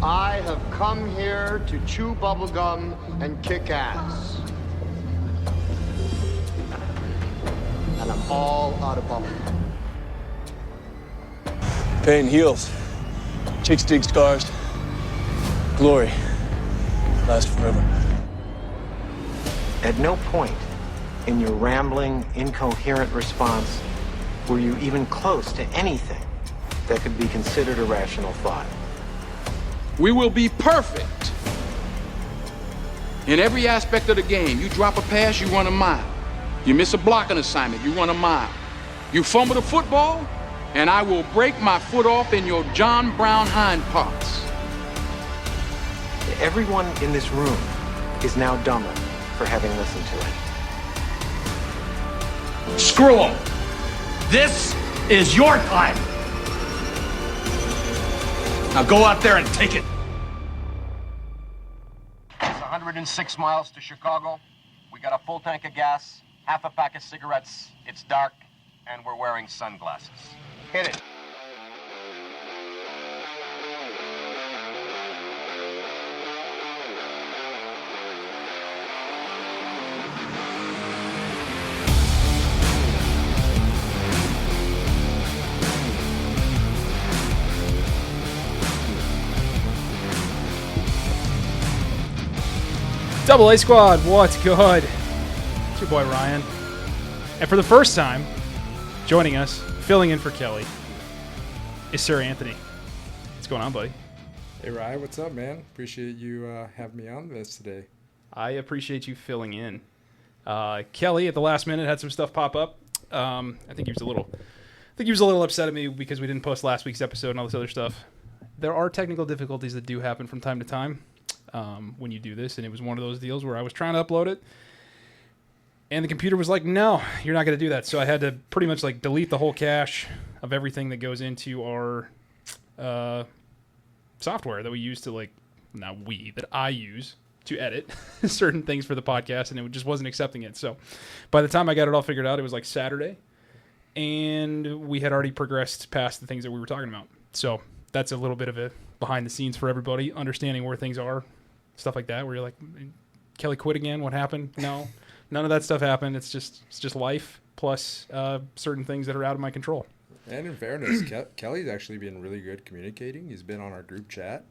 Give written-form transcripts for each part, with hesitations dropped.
I have come here to chew bubblegum and kick ass. And I'm all out of bubblegum. Pain heals. Chicks dig scars. Glory lasts forever. At no point in your rambling, incoherent response were you even close to anything that could be considered a rational thought. We will be perfect in every aspect of the game. You drop a pass, you run a mile. You miss a blocking assignment, you run a mile. You fumble the football, and I will break my foot off in your John Brown hind parts. Everyone in this room is now dumber for having listened to it. Screw them. This is your time. Now go out there and take it. It's 106 miles to Chicago. We got a full tank of gas, half a pack of cigarettes. It's dark, and we're wearing sunglasses. Hit it. Double A Squad, what's good? It's your boy Ryan. And for the first time, joining us, filling in for Kelly, is Sir Anthony. What's going on, buddy? Hey, Ryan, what's up, man? Appreciate you having me on this today. I appreciate you filling in. Kelly, at the last minute, had some stuff pop up. I think he was a little upset at me because we didn't post last week's episode and all this other stuff. There are technical difficulties that do happen from time to time when you do this, and it was one of those deals where I was trying to upload it, and the computer was like, no, you're not going to do that. So I had to pretty much like delete the whole cache of everything that goes into our software that we use to that I use to edit certain things for the podcast, and it just wasn't accepting it. So by the time I got it all figured out, it was like Saturday, and we had already progressed past the things that we were talking about. So that's a little bit of a behind the scenes for everybody, understanding where things are, stuff like that, where you're like, Kelly quit again, what happened? No, none of that stuff happened. It's just life plus certain things that are out of my control. And in fairness, Kelly's actually been really good communicating. He's been on our group chat.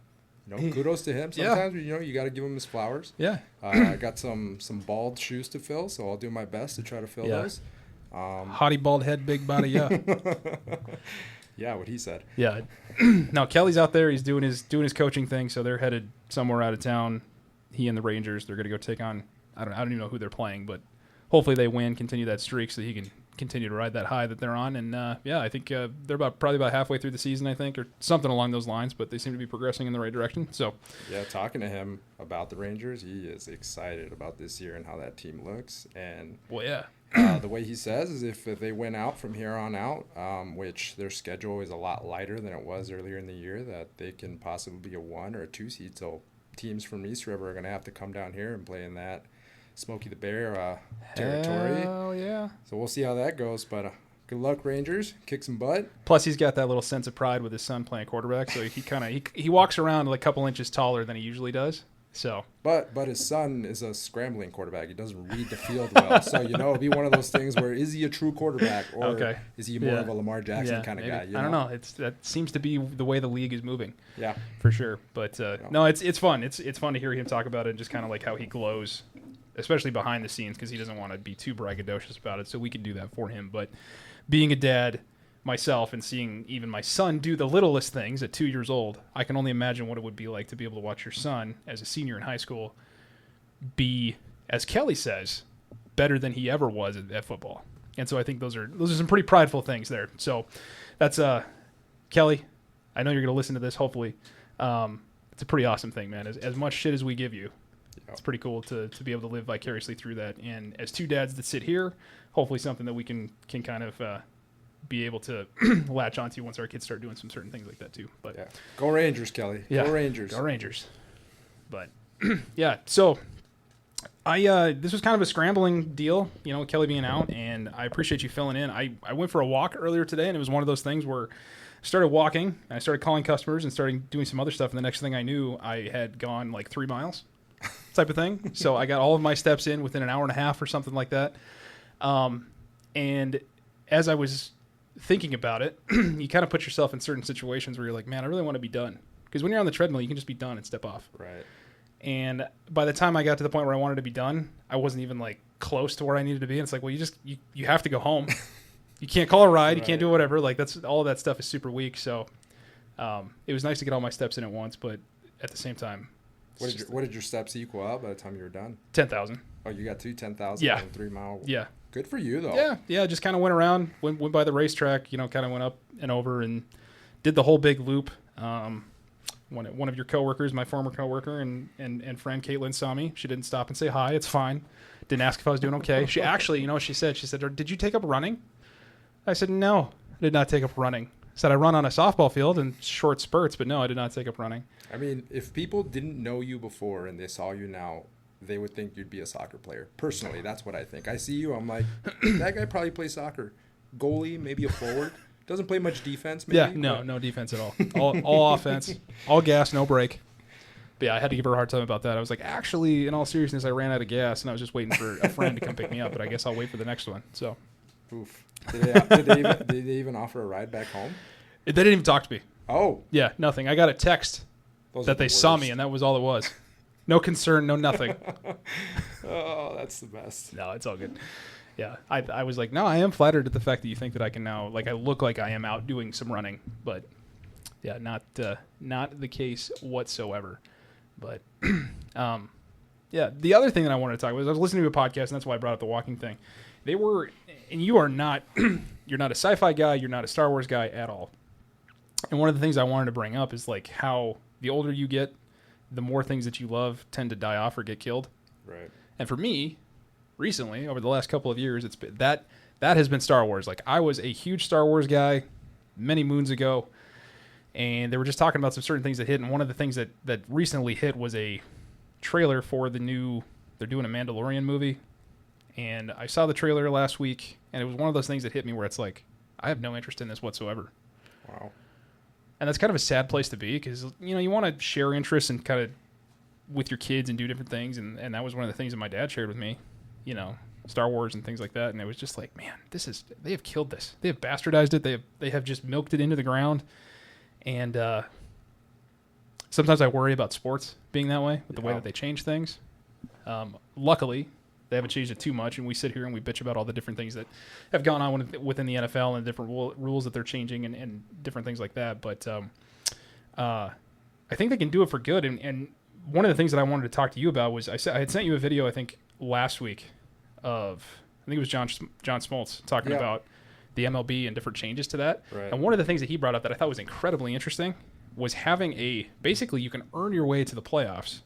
Kudos to him. Sometimes, you got to give him his flowers. Yeah. I got some bald shoes to fill, so I'll do my best to try to fill those. Hottie, bald head, big body, yeah. Yeah, what he said. Yeah. Now, Kelly's out there. He's doing his coaching thing, so they're headed somewhere out of town. He and the Rangers, they're going to go take on, I don't even know who they're playing, but hopefully they win, continue that streak so he can continue to ride that high that they're on. And, I think they're probably about halfway through the season, I think, or something along those lines, but they seem to be progressing in the right direction. So, yeah, talking to him about the Rangers, he is excited about this year and how that team looks. And well, yeah. The way he says is if they win out from here on out, which their schedule is a lot lighter than it was earlier in the year, that they can possibly be a 1 or a 2 seed. So teams from East River are going to have to come down here and play in that Smokey the Bear territory. Hell yeah. So we'll see how that goes. But good luck, Rangers. Kick some butt. Plus, he's got that little sense of pride with his son playing quarterback. So he walks around like a couple inches taller than he usually does. So, but his son is a scrambling quarterback. He doesn't read the field well. So, it'll be one of those things where is he a true quarterback or is he more of a Lamar Jackson kind of guy? I don't know. That seems to be the way the league is moving. Yeah, for sure. But no, it's fun. It's fun to hear him talk about it and just kind of like how he glows, especially behind the scenes, because he doesn't want to be too braggadocious about it. So we can do that for him. But being a dad myself and seeing even my son do the littlest things at 2 years old, I can only imagine what it would be like to be able to watch your son as a senior in high school be, as Kelly says, better than he ever was at football. And so I think those are some pretty prideful things there. So that's Kelly, I know you're going to listen to this, hopefully. It's a pretty awesome thing, man. As much shit as we give you, it's pretty cool to be able to live vicariously through that. And as two dads that sit here, hopefully something that we can kind of be able to latch onto once our kids start doing some certain things like that too. But yeah. Go Rangers, Kelly. Yeah. Go Rangers. Go Rangers. But yeah, so I this was kind of a scrambling deal, Kelly being out, and I appreciate you filling in. I went for a walk earlier today, and it was one of those things where started walking. And I started calling customers and started doing some other stuff. And the next thing I knew, I had gone like 3 miles type of thing. So I got all of my steps in within an hour and a half or something like that. And as I was thinking about it, you kind of put yourself in certain situations where you're like, man, I really want to be done. Because when you're on the treadmill, you can just be done and step off. Right. And by the time I got to the point where I wanted to be done, I wasn't even like close to where I needed to be. And it's like, well, you have to go home. You can't call a ride. You can't do whatever. Like that's all of that stuff is super weak. So it was nice to get all my steps in at once, but at the same time, What did your steps equal out by the time you were done? 10,000. Oh, you got 10,000 Yeah. in 3 mile. Yeah. Good for you though. Yeah. Just kind of went around, went by the racetrack. Kind of went up and over and did the whole big loop. One of your coworkers, my former coworker and friend Caitlin saw me. She didn't stop and say hi. It's fine. Didn't ask if I was doing okay. She actually, what she said? She said, "Did you take up running?" I said, "No, I did not take up running." I said, "I run on a softball field in short spurts, but no, I did not take up running." I mean, if people didn't know you before and they saw you now, they would think you'd be a soccer player. Personally, that's what I think. I see you, I'm like, that guy probably plays soccer. Goalie, maybe a forward. Doesn't play much defense, maybe. Yeah, no defense at all. All offense, all gas, no break. But yeah, I had to give her a hard time about that. I was like, actually, in all seriousness, I ran out of gas, and I was just waiting for a friend to come pick me up, but I guess I'll wait for the next one. So, oof. Did they even offer a ride back home? They didn't even talk to me. Oh. Yeah, nothing. I got a text that they saw me, and that was all it was. No concern, no nothing. Oh, that's the best. No, it's all good. Yeah, I was like, no, I am flattered at the fact that you think that I can now, like, I look like I am out doing some running, but yeah, not the case whatsoever. But yeah, the other thing that I wanted to talk about was I was listening to a podcast, and that's why I brought up the walking thing. They were, and you are not, you're not a sci-fi guy, you're not a Star Wars guy at all. And one of the things I wanted to bring up is like how the older you get, the more things that you love tend to die off or get killed. Right. And for me, recently, over the last couple of years, it's been that has been Star Wars. Like I was a huge Star Wars guy many moons ago, and they were just talking about some certain things that hit. And one of the things that recently hit was a trailer for the new. They're doing a Mandalorian movie, and I saw the trailer last week, and it was one of those things that hit me where it's like, I have no interest in this whatsoever. Wow. And that's kind of a sad place to be because you want to share interests and kind of with your kids and do different things, and that was one of the things that my dad shared with me. Star Wars and things like that, and it was just like, man, they have killed this. They have bastardized it. They have just milked it into the ground, and sometimes I worry about sports being that way with the way that they change things. Luckily, they haven't changed it too much, and we sit here and we bitch about all the different things that have gone on within the NFL and different rules that they're changing and different things like that. But I think they can do it for good. And one of the things that I wanted to talk to you about was I had sent you a video, I think, last week of, I think it was John Smoltz talking about the MLB and different changes to that. Right. And one of the things that he brought up that I thought was incredibly interesting was having basically you can earn your way to the playoffs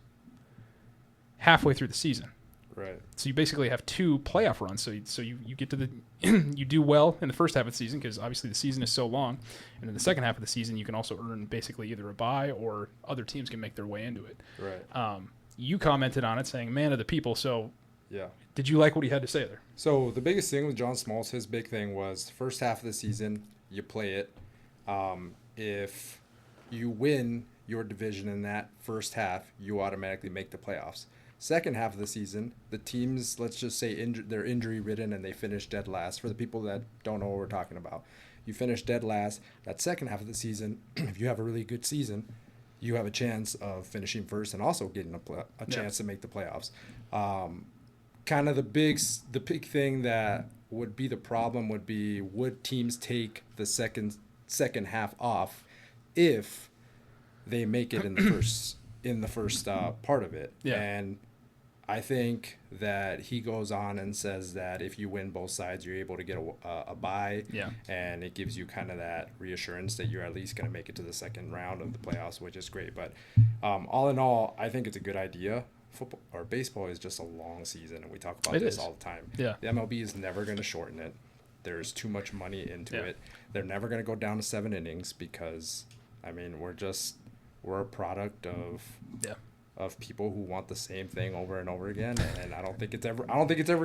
halfway through the season. Right. So you basically have 2 playoff runs. So you get to you do well in the first half of the season because obviously the season is so long, and in the second half of the season you can also earn basically either a bye or other teams can make their way into it. Right. You commented on it saying "man of the people." So yeah. Did you like what he had to say there? So the biggest thing with John Smoltz, his big thing was first half of the season, you play it. If you win your division in that first half, you automatically make the playoffs. Second half of the season, the teams, let's just say they're injury-ridden and they finish dead last. For the people that don't know what we're talking about, you finish dead last. That second half of the season, if you have a really good season, you have a chance of finishing first and also getting a chance to make the playoffs. Kind of the big thing that would be the problem would be, would teams take the second half off if they make it in the first part of it? Yeah. And I think that he goes on and says that if you win both sides, you're able to get a bye. Yeah. And it gives you kind of that reassurance that you're at least going to make it to the second round of the playoffs, which is great. But all in all, I think it's a good idea. Football or baseball is just a long season, and we talk about this all the time. Yeah. The MLB is never going to shorten it. There's too much money into it. They're never going to go down to 7 innings because, I mean, we're a product of of people who want the same thing over and over again, and I don't think it's ever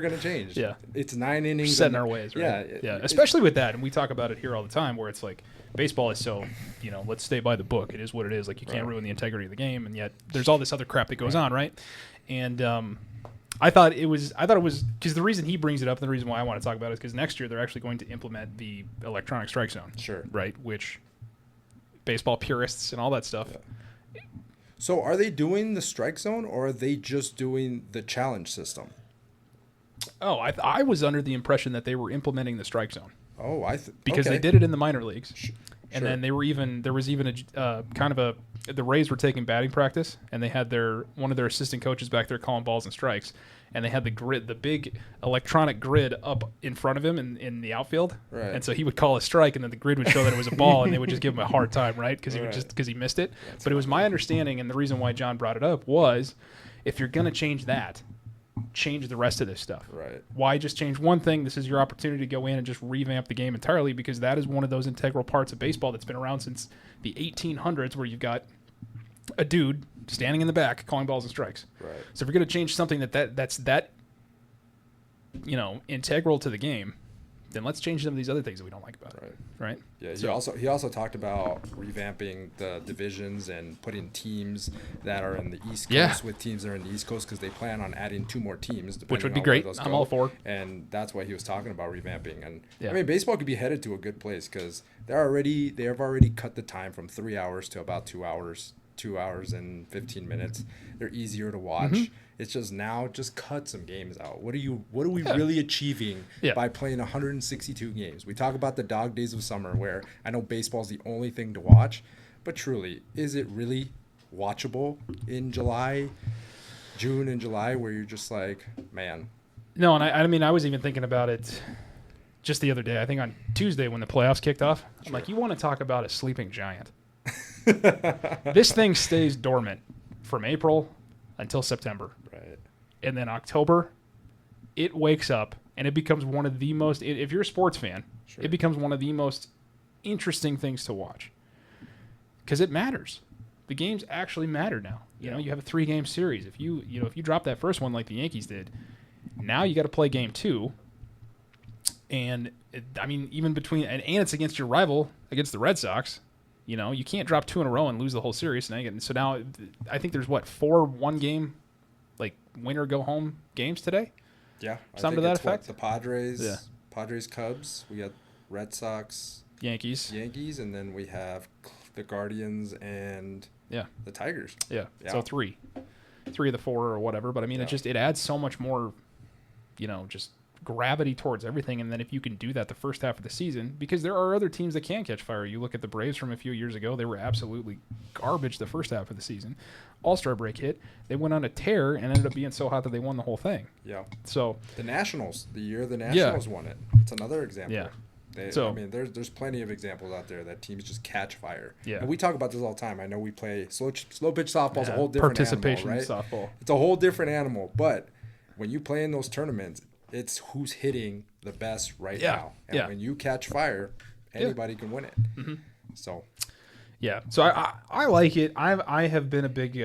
going to change. Yeah. It's 9 innings. Set in our ways, right? Yeah. Especially with that, and we talk about it here all the time, where it's like baseball is so, let's stay by the book. It is what it is. Like, you can't ruin the integrity of the game, and yet there's all this other crap that goes on, right? And I thought it was because the reason he brings it up and the reason why I want to talk about it is because next year they're actually going to implement the electronic strike zone. Sure. Right, which baseball purists and all that stuff. Yeah. So are they doing the strike zone, or are they just doing the challenge system? Oh, I was under the impression that they were implementing the strike zone. Oh, because okay. they did it in the minor leagues, and sure. then there was even the Rays were taking batting practice, and they had one of their assistant coaches back there calling balls and strikes, and they had the big electronic grid up in front of him in the outfield, right. And so he would call a strike, and then the grid would show that it was a ball, and they would just give him a hard time, right? Because he missed it. That's but it was my understanding, and the reason why John brought it up was, if you're gonna change that, change the rest of this stuff. Right. Why just change one thing? This is your opportunity to go in and just revamp the game entirely, because that is one of those integral parts of baseball that's been around since the 1800s, where you've got a dude standing in the back calling balls and strikes. Right. So if you're going to change something that's integral to the game, then let's change some of these other things that we don't like about it. Right? Yeah. So, He also talked about revamping the divisions and putting teams that are in the East Coast with teams that are in the East Coast, because they plan on adding 2 more teams, which would be on great. where those I'm go. all for. And that's why he was talking about revamping. And Yeah. I mean, baseball could be headed to a good place, because they have already cut the time from 3 hours to about 2 hours. 2 hours and 15 minutes. They're easier to watch. Mm-hmm. It's just cut some games out. What are we really achieving by playing 162 games? We talk about the dog days of summer, where I know baseball's the only thing to watch, but truly, is it really watchable in June and July, where you're just like, man? No, and I mean, I was even thinking about it just the other day. I think on Tuesday when the playoffs kicked off, I'm like, you want to talk about a sleeping giant? This thing stays dormant from April until September. Right. And then October, it wakes up and it becomes one of the most, if you're a sports fan, it becomes one of the most interesting things to watch. Because it matters. The games actually matter now. You know, you have a 3-game series. If you drop that first one like the Yankees did, now you got to play game 2. And even between, and it's against your rival, against the Red Sox. You can't drop 2 in a row and lose the whole series. So now I think there's 4 1-game, like, winner go home games today. Yeah, something to that effect. The Padres, Cubs. We got Red Sox, Yankees, and then we have the Guardians and the Tigers. Yeah. So 3 of the 4 or whatever. But I mean, it adds so much more, just gravity towards everything. And then if you can do that the first half of the season, because there are other teams that can catch fire. You look at the Braves from a few years ago, they were absolutely garbage the first half of the season. All-Star break hit, they went on a tear and ended up being so hot that they won the whole thing. Yeah. So the Nationals, the year the Nationals won it, it's another example. Yeah. There's plenty of examples out there that teams just catch fire. Yeah. And we talk about this all the time. I know we play slow pitch softball is a whole different participation animal, right? softball. It's a whole different animal. But when you play in those tournaments, it's who's hitting the best right now. And when you catch fire, anybody can win it. Mm-hmm. So I like it. I have been a big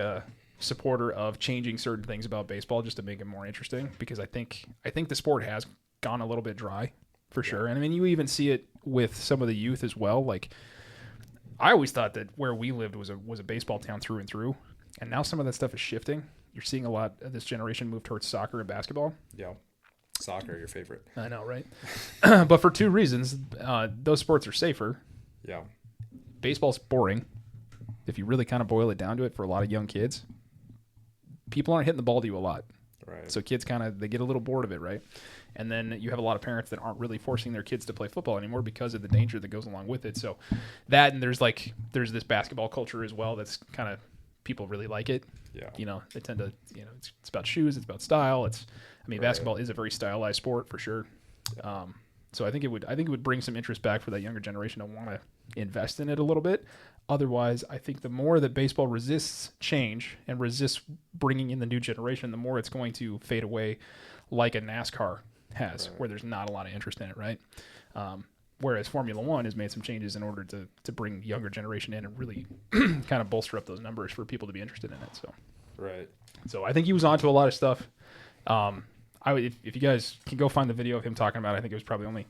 supporter of changing certain things about baseball just to make it more interesting, because I think the sport has gone a little bit dry for sure. And I mean, you even see it with some of the youth as well. Like, I always thought that where we lived was a baseball town through and through, and now some of that stuff is shifting. You're seeing a lot of this generation move towards soccer and basketball. Yeah. Soccer, your favorite. I know, right? But for 2 reasons. Those sports are safer. Yeah. Baseball's boring. If you really kind of boil it down to it, for a lot of young kids, people aren't hitting the ball to you a lot. Right. So kids they get a little bored of it, right? And then you have a lot of parents that aren't really forcing their kids to play football anymore because of the danger that goes along with it. So that, and there's this basketball culture as well that's kind of, people really like it. Yeah. They tend to, it's about shoes, it's about style. Basketball is a very stylized sport for sure. So I think it would bring some interest back for that younger generation to want to invest in it a little bit. Otherwise, I think the more that baseball resists change and resists bringing in the new generation, the more it's going to fade away, like a NASCAR has, where there's not a lot of interest in it, right? Whereas Formula One has made some changes in order to bring younger generation in and really kind of bolster up those numbers for people to be interested in it. So, Right. So I think he was onto a lot of stuff. If you guys can go find the video of him talking about it, I think it was probably only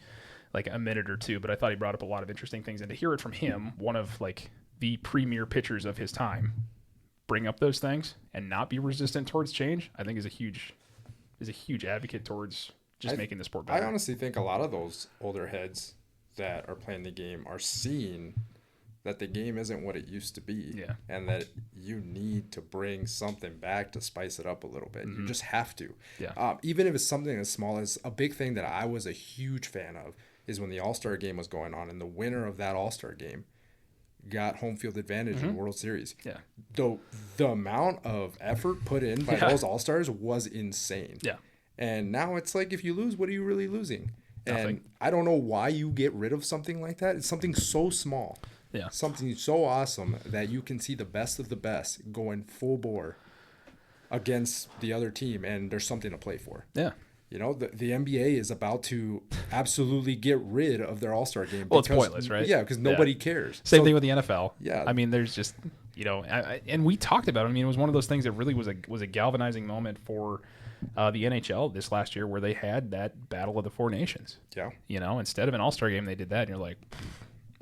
like a minute or two, but I thought he brought up a lot of interesting things. And to hear it from him, one of like the premier pitchers of his time, bring up those things and not be resistant towards change, I think is a huge advocate towards just making the sport better. I honestly think a lot of those older heads that are playing the game are seeing that the game isn't what it used to be, and that you need to bring something back to spice it up a little bit. You just have to. Even if it's something as small as a big thing that I was a huge fan of is when the All-Star game was going on, and the winner of that All-Star game got home field advantage in the World Series. Yeah. The amount of effort put in by those All-Stars was insane. Yeah. And now it's like, if you lose, what are you really losing? Nothing. And I don't know why you get rid of something like that. It's something so small. Yeah. Something so awesome that you can see the best of the best going full bore against the other team, and there's something to play for. Yeah. You know, the NBA is about to absolutely get rid of their All-Star game. Well, it's pointless, right? Yeah, because nobody cares. Same thing with the NFL. Yeah. I mean, there's just, you know, and we talked about it. I mean, it was one of those things that really was a galvanizing moment for the NHL this last year, where they had that Battle of the Four Nations. Yeah. You know, instead of an All-Star game, they did that, and you're like,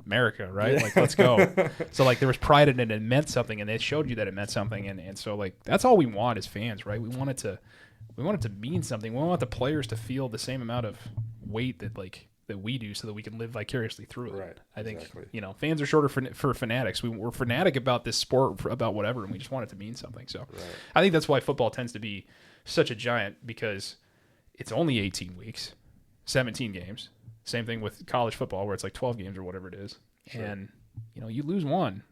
America, right? Yeah. Like, let's go. So, like, there was pride in it, and it meant something, and they showed you that it meant something, and so, like, that's all we want as fans, right? We want it to mean something. We want the players to feel the same amount of weight that we do, so that we can live vicariously through it. Right. I think, you know, fans are shorter for fanatics. We're fanatic about this sport, about whatever, and we just want it to mean something. So I think that's why football tends to be such a giant, because it's only 18 weeks, 17 games. Same thing with college football, where it's like 12 games or whatever it is. Sure. And, you know, you lose one.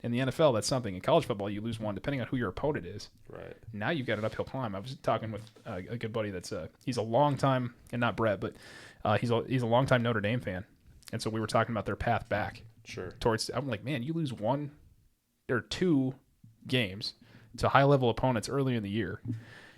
In the NFL, that's something. In college football, you lose one, depending on who your opponent is. Right. Now you've got an uphill climb. I was talking with a good buddy that's he's a long time, and not Brett, but he's a long time Notre Dame fan. And so we were talking about their path back. Sure. I'm like, man, you lose one or two games to high-level opponents early in the year,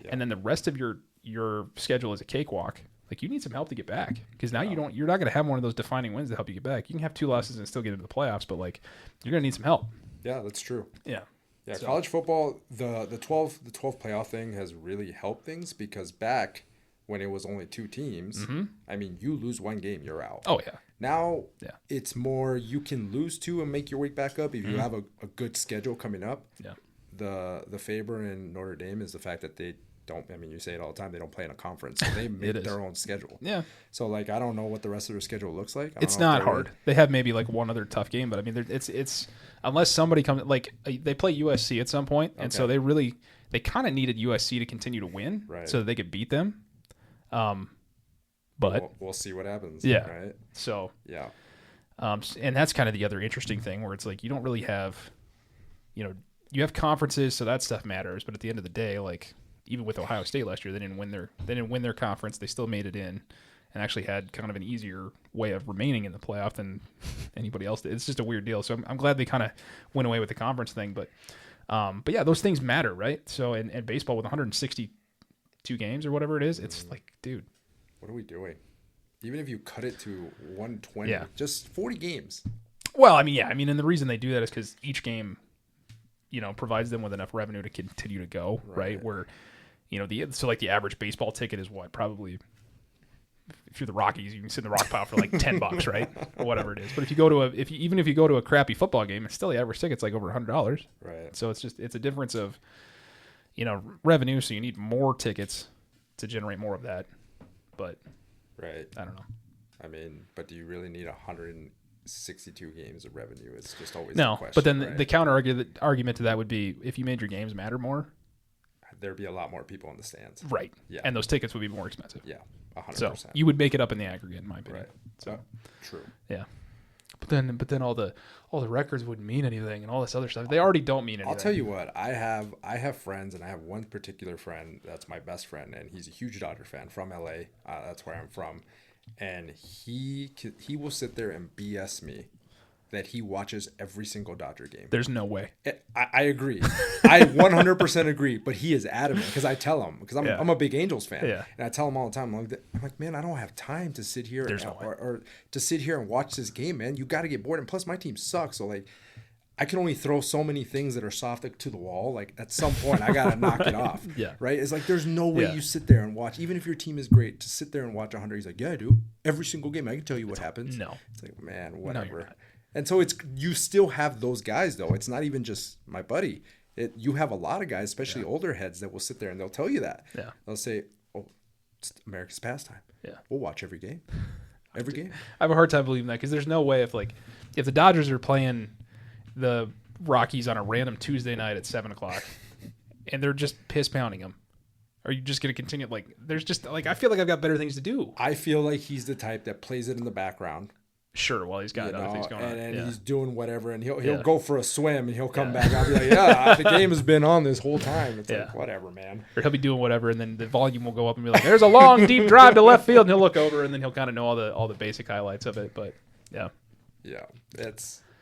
and then the rest of your schedule is a cakewalk. Like, you need some help to get back, because now you're not going to have one of those defining wins to help you get back. You can have 2 losses and still get into the playoffs, but like, you're going to need some help. Yeah, that's true. Yeah. Yeah, so, college football, the 12 playoff thing has really helped things, because back when it was only 2 teams, I mean, you lose one game, you're out. Oh yeah. Now it's more, you can lose 2 and make your way back up if you have a good schedule coming up. Yeah. The favor in Notre Dame is the fact that they don't, I mean, you say it all the time, they don't play in a conference. So they make their own schedule. Yeah. So, like, I don't know what the rest of their schedule looks like. It's not hard. They have maybe, like, one other tough game, but, I mean, it's unless somebody comes, like, they play USC at some point, and so they kind of needed USC to continue to win so that they could beat them. But we'll see what happens. Yeah. Right? So. Yeah. And that's kind of the other interesting thing, where it's like, you don't really have, you know, you have conferences, so that stuff matters, but at the end of the day, like, even with Ohio State last year, they didn't win their conference. They still made it in, and actually had kind of an easier way of remaining in the playoff than anybody else did. It's just a weird deal. So I'm glad they kind of went away with the conference thing. But yeah, those things matter, right? So in baseball, with 162 games or whatever it is, it's like, dude, what are we doing? Even if you cut it to 120, just 40 games. Well, I mean, yeah, and the reason they do that is because each game, you know, provides them with enough revenue to continue to go, right? Where, you know, the average baseball ticket is what? Probably, if you're the Rockies, you can sit in the rock pile for like $10, right? Or whatever it is. But if you go to even if you go to a crappy football game, it's still the average ticket's like over $100. Right. So it's a difference of, you know, revenue. So you need more tickets to generate more of that. But right. I don't know. I mean, but do you really need 162 games of revenue? It's just always no. The question, but then the counter argument to that would be, if you made your games matter more, there'd be a lot more people in the stands. Right. Yeah. And those tickets would be more expensive. Yeah. 100%. So you would make it up in the aggregate, in my opinion. Right. So true. Yeah. But then all the records wouldn't mean anything, and all this other stuff. They already don't mean anything. I'll tell you what. I have friends, and I have one particular friend that's my best friend, and he's a huge Dodger fan from LA. That's where I'm from, and he will sit there and BS me that he watches every single Dodger game. There's no way. I agree. I 100% agree, but he is adamant, because I tell him, because I'm a big Angels fan, and I tell him all the time, I'm like, man, I don't have time to sit here or to sit here and watch this game, man. You got to get bored, and plus my team sucks. So like, I can only throw so many things that are soft to the wall. Like at some point, I gotta knock it off. Yeah. Right. It's like there's no way Yeah. you sit there and watch, even if your team is great, to sit there and watch 100. He's like, yeah, I do. Every single game, I can tell you what happens. No. It's like, man, you're whatever. not. And so you still have those guys though. It's not even just my buddy. You have a lot of guys, especially older heads, that will sit there and they'll tell you that. Yeah. They'll say, "Oh, it's America's pastime. Yeah. We'll watch every game. Every game." I have a hard time believing that because there's no way if the Dodgers are playing the Rockies on a random Tuesday night at 7:00 and they're just piss pounding them, are you just going to continue? Like, there's just like, I feel like I've got better things to do. I feel like he's the type that plays it in the background. Sure, while he's got other things going on. And Yeah. he's doing whatever, and he'll go for a swim, and he'll come back. I'll be like, yeah, the game has been on this whole time. It's like, whatever, man. Or he'll be doing whatever, and then the volume will go up and be like, "There's a long, deep drive to left field," and he'll look over, and then he'll kind of know all the basic highlights of it. But yeah,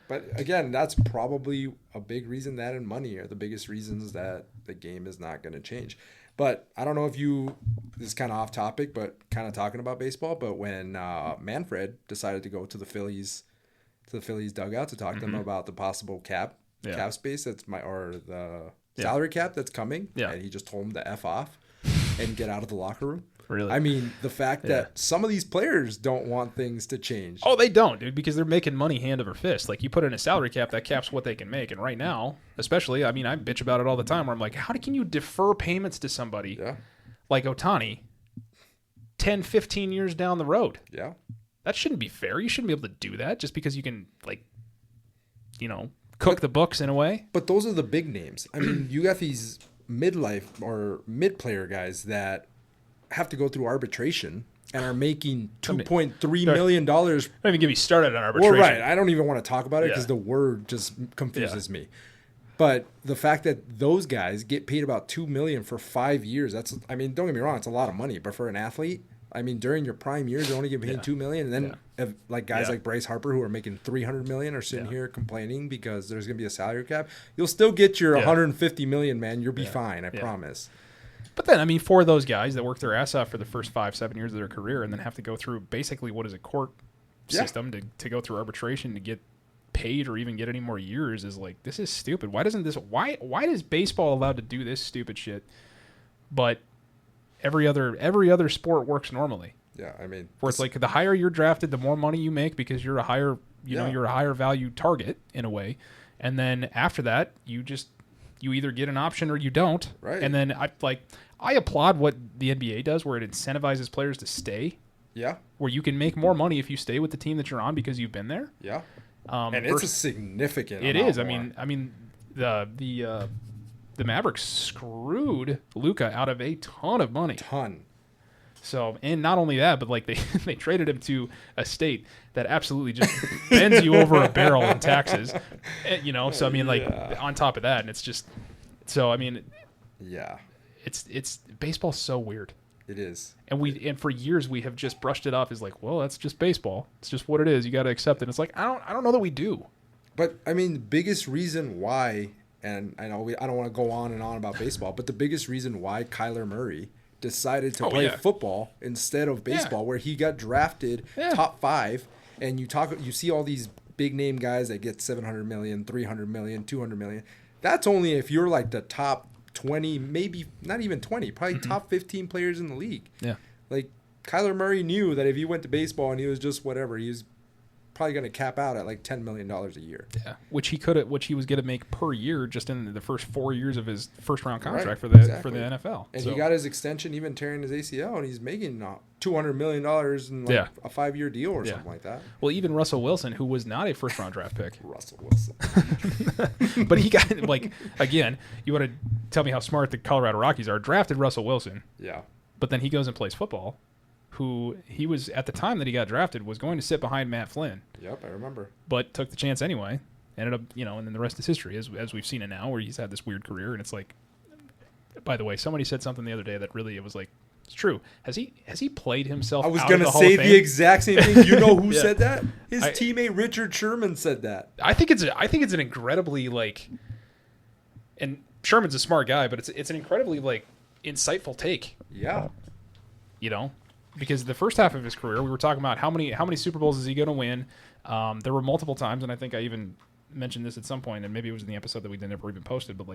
But again, that's probably a big reason that, and money are the biggest reasons that the game is not going to change. But I don't know if this is kind of off topic, but kind of talking about baseball. But when Manfred decided to go to the Phillies dugout to talk to them about the possible cap space or the salary cap that's coming, and he just told him to F off and get out of the locker room. Really? I mean, the fact that some of these players don't want things to change. Oh, they don't, dude, because they're making money hand over fist. Like, you put in a salary cap, that caps what they can make. And right now, especially, I mean, I bitch about it all the time where I'm like, how can you defer payments to somebody like Ohtani 10, 15 years down the road? Yeah. That shouldn't be fair. You shouldn't be able to do that just because you can, cook the books in a way. But those are the big names. I mean, you got these midlife or mid-player guys that have to go through arbitration and are making $2.3 million. Don't even get me started on arbitration. Well, right. I don't even want to talk about it because the word just confuses me. But the fact that those guys get paid about $2 million for 5 years, don't get me wrong, it's a lot of money. But for an athlete, I mean, during your prime years, you're only getting paid $2 million. And then guys like Bryce Harper, who are making $300 million, are sitting here complaining because there's going to be a salary cap. You'll still get your $150 million, man. You'll be fine, I promise. But then, I mean, for those guys that work their ass off for the first 5-7 years of their career and then have to go through basically what is a court system to go through arbitration to get paid or even get any more years is like, this is stupid. Why is baseball allowed to do this stupid shit, but every other sport works normally? Yeah, I mean, where it's like the higher you're drafted, the more money you make because you're a higher, you're a higher value target in a way, and then after that, you either get an option or you don't. Right. And then I applaud what the NBA does, where it incentivizes players to stay. Yeah. Where you can make more money if you stay with the team that you're on because you've been there. Yeah. And it's a significant. It amount is. More. I mean, the Mavericks screwed Luka out of a ton of money. So, and not only that, but like they traded him to a state that absolutely just bends you over a barrel in taxes, So I mean, on top of that, and it's just, so I mean, it's baseball's so weird. It is, and for years we have just brushed it off as like, well, that's just baseball. It's just what it is. You got to accept it. It's like I don't know that we do. But I mean, the biggest reason why, and I know I don't want to go on and on about baseball, but the biggest reason why Kyler Murray decided to play football instead of baseball, where he got drafted top 5, and you see all these big name guys that get $700 million, $300 million, $200 million. That's only if you're like the top 20, maybe not even 20, probably top 15 players in the league. Yeah. Like Kyler Murray knew that if he went to baseball and he was just whatever, he was probably going to cap out at like $10 million a year. Yeah, which he was going to make per year just in the first 4 years of his first round contract for the NFL. And he got his extension, even tearing his ACL, and he's making $200 million in like a 5-year deal or something like that. Well, even Russell Wilson, who was not a first round draft pick. Russell Wilson. But he got, again, you want to tell me how smart the Colorado Rockies are, drafted Russell Wilson. Yeah. But then he goes and plays football. Who he was at the time that he got drafted was going to sit behind Matt Flynn. Yep, I remember. But took the chance anyway. Ended up, and then the rest is history, as we've seen it now, where he's had this weird career. And it's like, by the way, somebody said something the other day that really, it was like, it's true. Has he played himself? I was going to say the exact same thing. You know who said that? His teammate Richard Sherman said that. I think it's an incredibly and Sherman's a smart guy, but it's an incredibly insightful take. Yeah. Because the first half of his career, we were talking about how many Super Bowls is he going to win. There were multiple times, and I think I even mentioned this at some point, and maybe it was in the episode that we never even posted, but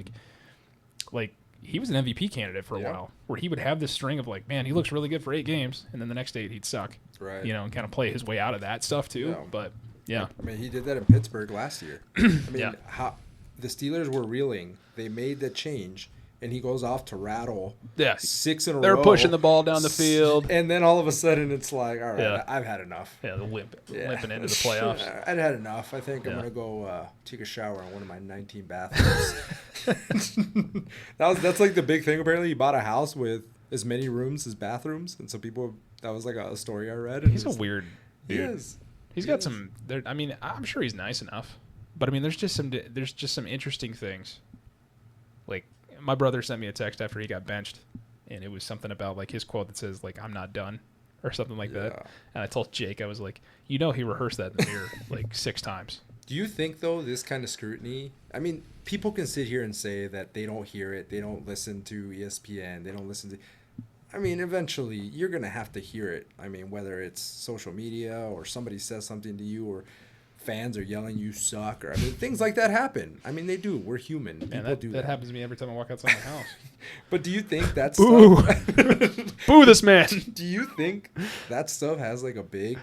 like he was an MVP candidate for a while, where he would have this string of like, man, he looks really good for 8 games, and then the next 8 he'd suck, right? You know, and kind of play his way out of that stuff too. Yeah. But yeah, I mean, he did that in Pittsburgh last year. I mean, how the Steelers were reeling, they made the change, and he goes off to rattle 6 in a row. They're pushing the ball down the field, and then all of a sudden it's like, all right, I've had enough. Yeah, limping into the playoffs. I'd had enough. I think I'm gonna go take a shower in one of my 19 bathrooms. That's like the big thing. Apparently, he bought a house with as many rooms as bathrooms, and so people. That was like a story I read. And he's a weird dude. He is. He's got some. I mean, I'm sure he's nice enough, but I mean, there's just some interesting things. Like my brother sent me a text after he got benched, and it was something about like his quote that says like, "I'm not done," or something like that. And I told Jake, I was like, you know, he rehearsed that in the mirror like 6 times. Do you think, though, this kind of scrutiny, I mean, people can sit here and say that they don't hear it, they don't listen to ESPN, they don't listen to, I mean, eventually you're going to have to hear it. I mean, whether it's social media or somebody says something to you or fans are yelling you suck, or I mean, things like that happen. I mean, they do. We're human. People do that. That happens to me every time I walk outside my house. But do you think that's Boo! Boo this man! Do you think that stuff has like a big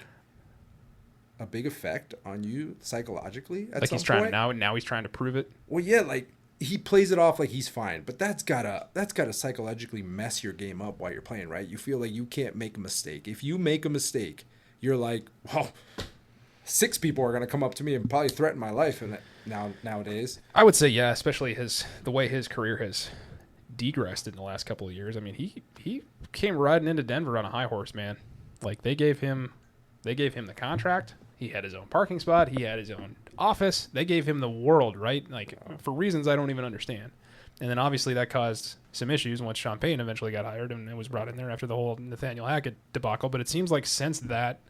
effect on you psychologically at like some he's trying point? now he's trying to prove it. Well, yeah, like he plays it off like he's fine, but that's gotta psychologically mess your game up while you're playing, right? You feel like you can't make a mistake. If you make a mistake, you're like, well, 6 people are gonna come up to me and probably threaten my life. And nowadays, I would say the way his career has degressed in the last couple of years. I mean, he came riding into Denver on a high horse, man. Like they gave him the contract. He had his own parking spot. He had his own office. They gave him the world, right? Like for reasons I don't even understand. And then obviously that caused some issues once Sean Payton eventually got hired and it was brought in there after the whole Nathaniel Hackett debacle. But it seems like since that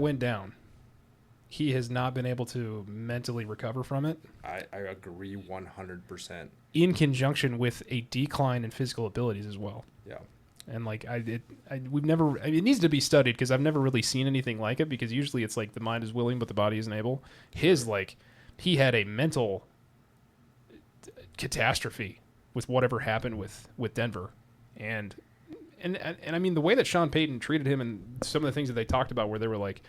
went down, he has not been able to mentally recover from it. I agree 100%. In conjunction with a decline in physical abilities as well. Yeah. And like it needs to be studied because I've never really seen anything like it, because usually it's like the mind is willing but the body isn't able. His he had a mental catastrophe with whatever happened with Denver, and I mean the way that Sean Payton treated him and some of the things that they talked about where they were like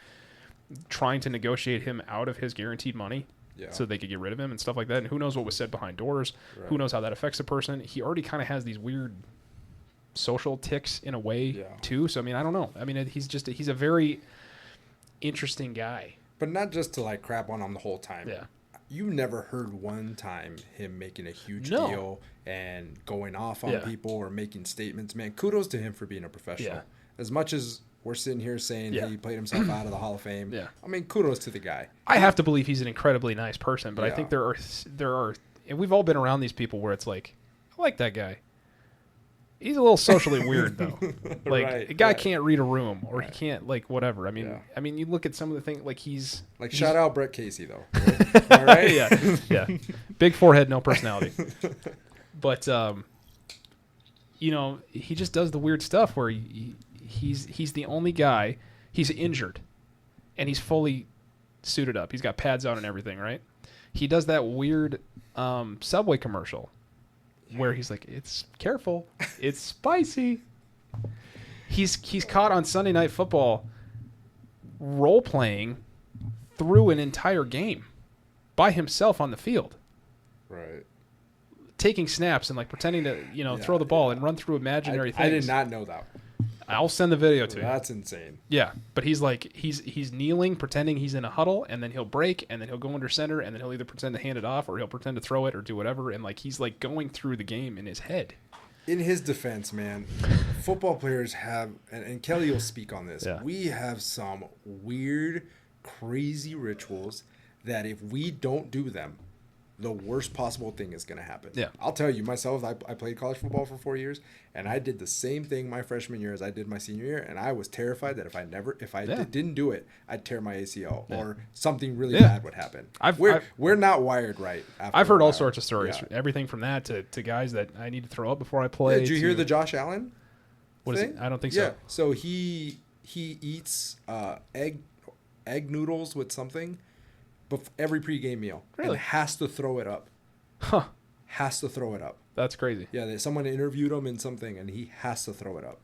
trying to negotiate him out of his guaranteed money. Yeah. So they could get rid of him and stuff like that. And who knows what was said behind doors? Right. Who knows how that affects a person? He already kind of has these weird social tics in a way too. So I mean, I don't know. I mean, he's a very interesting guy. But not just to like crap on him the whole time. Yeah. You never heard one time him making a huge deal and going off on people or making statements. Man, kudos to him for being a professional. Yeah. As much as we're sitting here saying he played himself out of the Hall of Fame. Yeah. I mean, kudos to the guy. I have to believe he's an incredibly nice person, but I think there are, and we've all been around these people where it's like, I like that guy. He's a little socially weird though. Like a guy can't read a room or he can't like whatever. I mean, you look at some of the things like he's shout out Brett Casey though. All right. Yeah. Big forehead, no personality. But you know, he just does the weird stuff where he's the only guy. He's injured, and he's fully suited up. He's got pads on and everything, right? He does that weird Subway commercial where he's like, "It's careful, it's spicy." He's caught on Sunday Night Football role playing through an entire game by himself on the field, right? Taking snaps and like pretending to throw the ball and run through imaginary things. I did not know that. I'll send the video to you. That's insane. Yeah, but he's like he's kneeling, pretending he's in a huddle, and then he'll break, and then he'll go under center, and then he'll either pretend to hand it off or he'll pretend to throw it or do whatever, and like he's like going through the game in his head. In his defense, man, football players have, and Kelly will speak on this. Yeah. We have some weird, crazy rituals that if we don't do them, the worst possible thing is going to happen. Yeah. I'll tell you myself, I played college football for 4 years, and I did the same thing my freshman year as I did my senior year, and I was terrified that if I didn't do it, I'd tear my ACL or something really bad would happen. We're not wired right. I've heard all sorts of stories, everything from that to guys that I need to throw up before I play. Did you hear the Josh Allen What thing? Is it? I don't think so. So he eats egg noodles with something. every pregame meal. Really? And has to throw it up. Huh. Has to throw it up. That's crazy. Yeah, someone interviewed him in something, and he has to throw it up.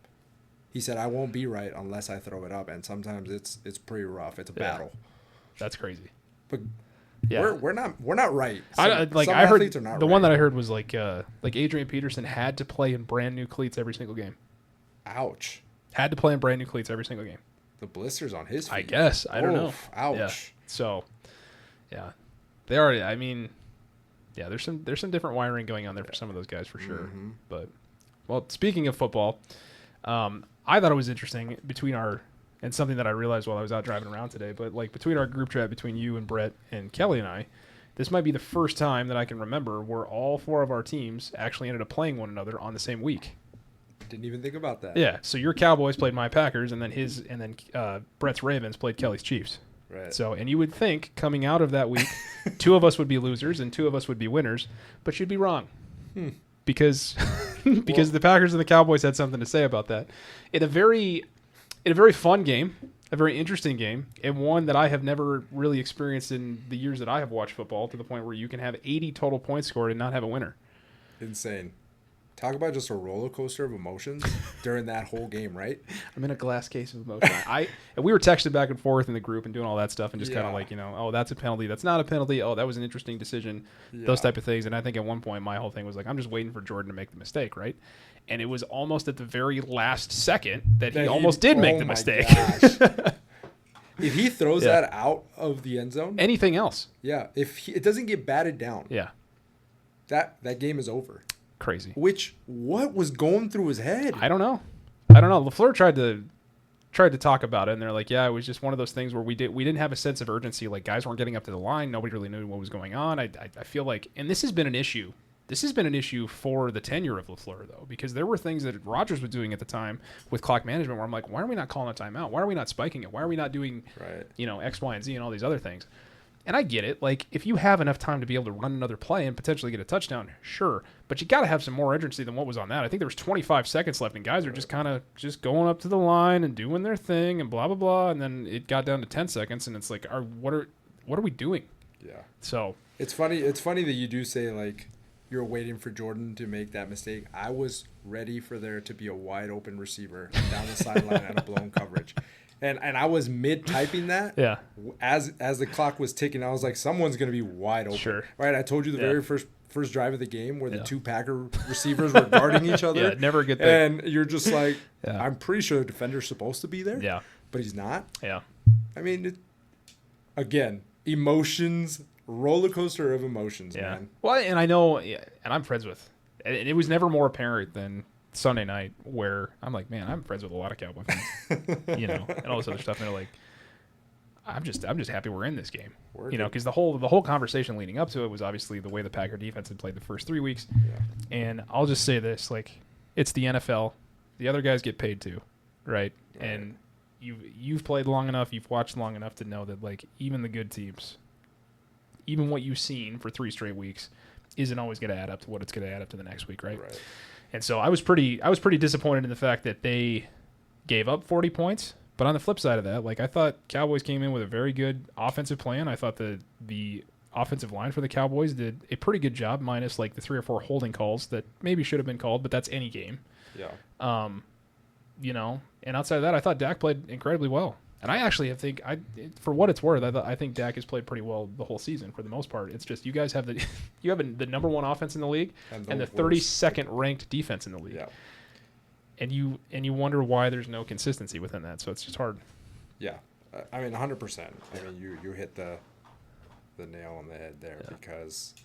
He said, "I won't be right unless I throw it up," and sometimes it's pretty rough. It's a battle. That's crazy. But Yeah. we're not right. I Some heard athletes are not the right. one that I heard was like Adrian Peterson had to play in brand new cleats every single game. Ouch. Had to play in brand new cleats every single game. The blisters on his feet. I guess. I don't know. Oof, ouch. Yeah. So, yeah. They are, I mean, yeah, there's some different wiring going on there for some of those guys for sure. Mm-hmm. But, well, speaking of football, I thought it was interesting and something that I realized while I was out driving around today, but like between our group chat, between you and Brett and Kelly and I, this might be the first time that I can remember where all 4 of our teams actually ended up playing one another on the same week. Didn't even think about that. Yeah, so your Cowboys played my Packers, and then Brett's Ravens played Kelly's Chiefs. Right. So, and you would think coming out of that week, 2 of us would be losers and 2 of us would be winners, but you'd be wrong because the Packers and the Cowboys had something to say about that in a very fun game, a very interesting game, and one that I have never really experienced in the years that I have watched football, to the point where you can have 80 total points scored and not have a winner. Insane. Talk about just a roller coaster of emotions during that whole game, right? I'm in a glass case of emotion. And we were texting back and forth in the group and doing all that stuff and just kind of like, oh, that's a penalty. That's not a penalty. Oh, that was an interesting decision. Yeah. Those type of things. And I think at one point my whole thing was like, I'm just waiting for Jordan to make the mistake, right? And it was almost at the very last second that he almost did make the mistake. If he throws that out of the end zone, anything else? Yeah, it doesn't get batted down, that game is over. Crazy. What was going through his head? I don't know. LaFleur tried to talk about it, and they're like, yeah, it was just one of those things where we didn't have a sense of urgency. Like, guys weren't getting up to the line. Nobody really knew what was going on. I feel like, and this has been an issue. This has been an issue for the tenure of LaFleur, though, because there were things that Rodgers was doing at the time with clock management where I'm like, why are we not calling a timeout? Why are we not spiking it? Why are we not doing, X, Y, and Z and all these other things? And I get it. Like, if you have enough time to be able to run another play and potentially get a touchdown, sure. But you got to have some more urgency than what was on that. I think there was 25 seconds left, and guys are just kind of just going up to the line and doing their thing and blah, blah, blah. And then it got down to 10 seconds, and it's like, what are we doing? Yeah. So it's funny that you do say, like, you're waiting for Jordan to make that mistake. I was ready for there to be a wide open receiver down the sideline and a blown coverage. And I was mid-typing that. Yeah. As the clock was ticking, I was like, someone's going to be wide open. Sure. Right? I told you the very first drive of the game where the 2 Packer receivers were guarding each other. Yeah, never a good thing. And you're just like, I'm pretty sure the defender's supposed to be there. Yeah. But he's not. Yeah. I mean, again, emotions, roller coaster of emotions, man. Well, and I know, and I'm friends with, and it was never more apparent than Sunday night, where I'm like, man, I'm friends with a lot of Cowboy fans, and all this other stuff. And they're like, I'm just happy we're in this game, because the whole conversation leading up to it was obviously the way the Packer defense had played the first 3 weeks. Yeah. And I'll just say this, like, it's the NFL. The other guys get paid too, right? And you've played long enough, you've watched long enough to know that, like, even the good teams, even what you've seen for 3 straight weeks isn't always going to add up to what it's going to add up to the next week, right? And so I was pretty disappointed in the fact that they gave up 40 points. But on the flip side of that, like, I thought Cowboys came in with a very good offensive plan. I thought the offensive line for the Cowboys did a pretty good job, minus like the 3 or 4 holding calls that maybe should have been called, but that's any game. Yeah. And outside of that, I thought Dak played incredibly well. And I actually think, for what it's worth, I think Dak has played pretty well the whole season for the most part. It's just you guys have the number 1 offense in the league and the 32nd ranked defense in the league. Yeah. And you wonder why there's no consistency within that. So it's just hard. Yeah, I mean 100%. I mean you hit the nail on the head there, because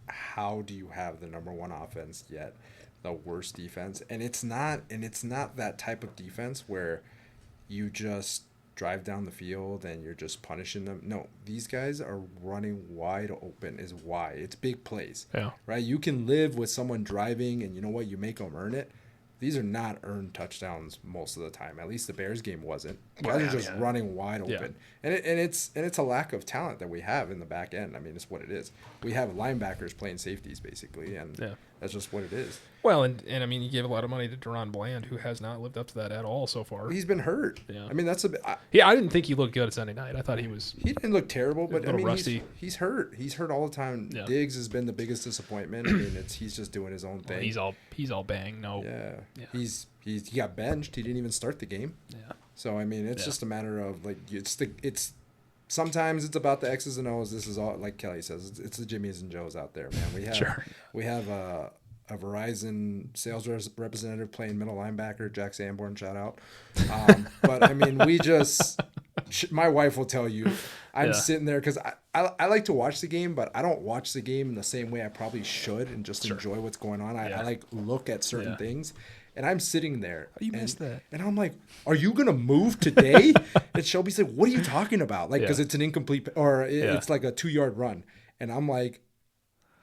how do you have the number 1 offense yet the worst defense? And it's not that type of defense where you just drive down the field and you're just punishing them. No, these guys are running wide open is why. It's big plays. Yeah. Right? You can live with someone driving and you know what? You make them earn it. These are not earned touchdowns most of the time. At least the Bears game wasn't. Guys are just running wide open. And it's a lack of talent that we have in the back end. I mean, it's what it is. We have linebackers playing safeties basically, and That's just what it is. Well, and I mean, you gave a lot of money to Deron Bland, who has not lived up to that at all so far. He's been hurt. Yeah. I mean, that's a bit. I didn't think he looked good at Sunday night. I thought he didn't look terrible, but I mean, rusty. He's hurt. He's hurt all the time. Yeah. Diggs has been the biggest disappointment. I mean, he's just doing his own thing. Well, he's all bang. No. Yeah. He got benched. He didn't even start the game. Yeah. So I mean, it's just a matter of like sometimes it's about the X's and O's. This is all, like Kelly says, it's the Jimmys and Joes out there, man. We have a Verizon sales representative playing middle linebacker, Jack Sanborn, shout out. But I mean, my wife will tell you, I'm sitting there because I like to watch the game, but I don't watch the game in the same way I probably should and just enjoy what's going on. I like look at certain things. And I'm sitting there. You missed that. And I'm like, are you going to move today? And Shelby's like, what are you talking about? Like, because it's an incomplete, or it's like a 2-yard run. And I'm like,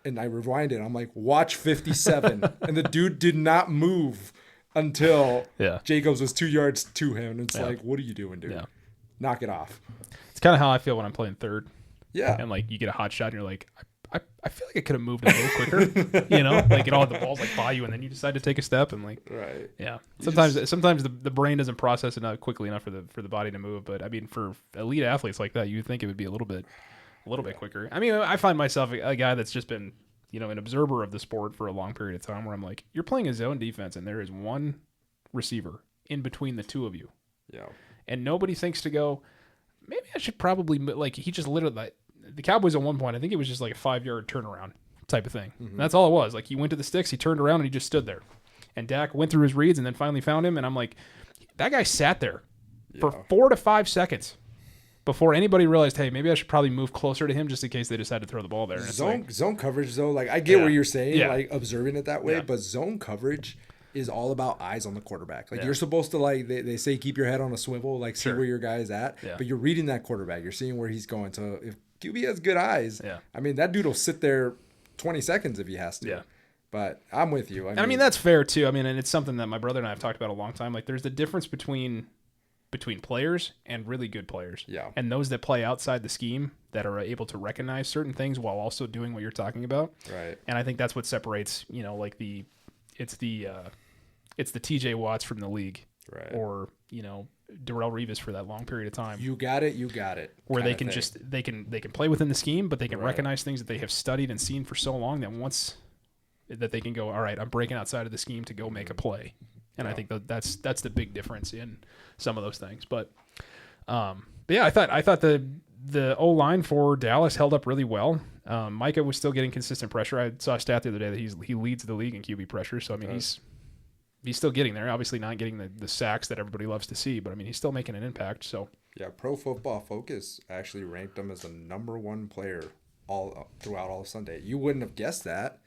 and I rewind it. I'm like, watch 57. And the dude did not move until Jacobs was 2 yards to him. And it's like, what are you doing, dude? Yeah. Knock it off. It's kind of how I feel when I'm playing third. Yeah. And like you get a hot shot and you're like, I feel like I could have moved a little quicker, you know, like all the balls like by you, and then you decide to take a step and like, right. Yeah. Sometimes the brain doesn't process it quickly enough for the body to move. But I mean, for elite athletes like that, you'd think it would be a little bit quicker. I mean, I find myself a guy that's just been, you know, an observer of the sport for a long period of time where I'm like, you're playing a zone defense and there is one receiver in between the two of you. Yeah. And nobody thinks to go, maybe I should probably, like, he just literally, like, the Cowboys at one point, I think it was just like a 5-yard turnaround type of thing. Mm-hmm. That's all it was. Like, he went to the sticks, he turned around, and he just stood there. And Dak went through his reads and then finally found him. And I'm like, that guy sat there for 4 to 5 seconds before anybody realized, hey, maybe I should probably move closer to him just in case they decide to throw the ball there. And zone coverage, though, like, I get what you're saying, like, observing it that way, but zone coverage is all about eyes on the quarterback. Like, you're supposed to, like, they say keep your head on a swivel, like, see where your guy is at. Yeah. But you're reading that quarterback. You're seeing where he's going. So if QB has good eyes, I mean, that dude will sit there 20 seconds if he has to. Yeah. But I'm with you. I mean, that's fair, too. I mean, and it's something that my brother and I have talked about a long time. Like, there's the difference between players and really good players. Yeah. And those that play outside the scheme that are able to recognize certain things while also doing what you're talking about. Right. And I think that's what separates, you know, like it's the TJ Watts from the league. Right. Or, you know, Darrelle Revis for that long period of time. You got it. Where they can they can play within the scheme, but they can recognize things that they have studied and seen for so long that they can go, all right, I'm breaking outside of the scheme to go make a play. And I think that's the big difference in some of those things. But yeah, I thought the O-line for Dallas held up really well. Micah was still getting consistent pressure. I saw a stat the other day that he leads the league in QB pressure. So I mean, he's still getting there. Obviously, not getting the sacks that everybody loves to see, but I mean, he's still making an impact. So yeah, Pro Football Focus actually ranked him as the #1 player throughout all of Sunday. You wouldn't have guessed that,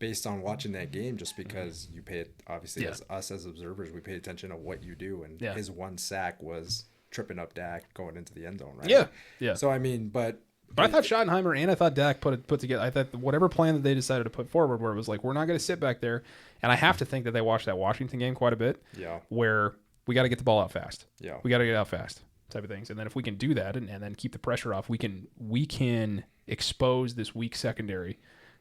based on watching that game, just because you pay it. Obviously, as us as observers, we pay attention to what you do, and his one sack was tripping up Dak going into the end zone, right? Yeah. So I mean, but I thought Schottenheimer and I thought Dak put together. I thought whatever plan that they decided to put forward, where it was like, we're not going to sit back there, and I have to think that they watched that Washington game quite a bit. Yeah. Where we got to get the ball out fast. Yeah. We got to get out fast, type of things, and then if we can do that and then keep the pressure off, we can expose this weak secondary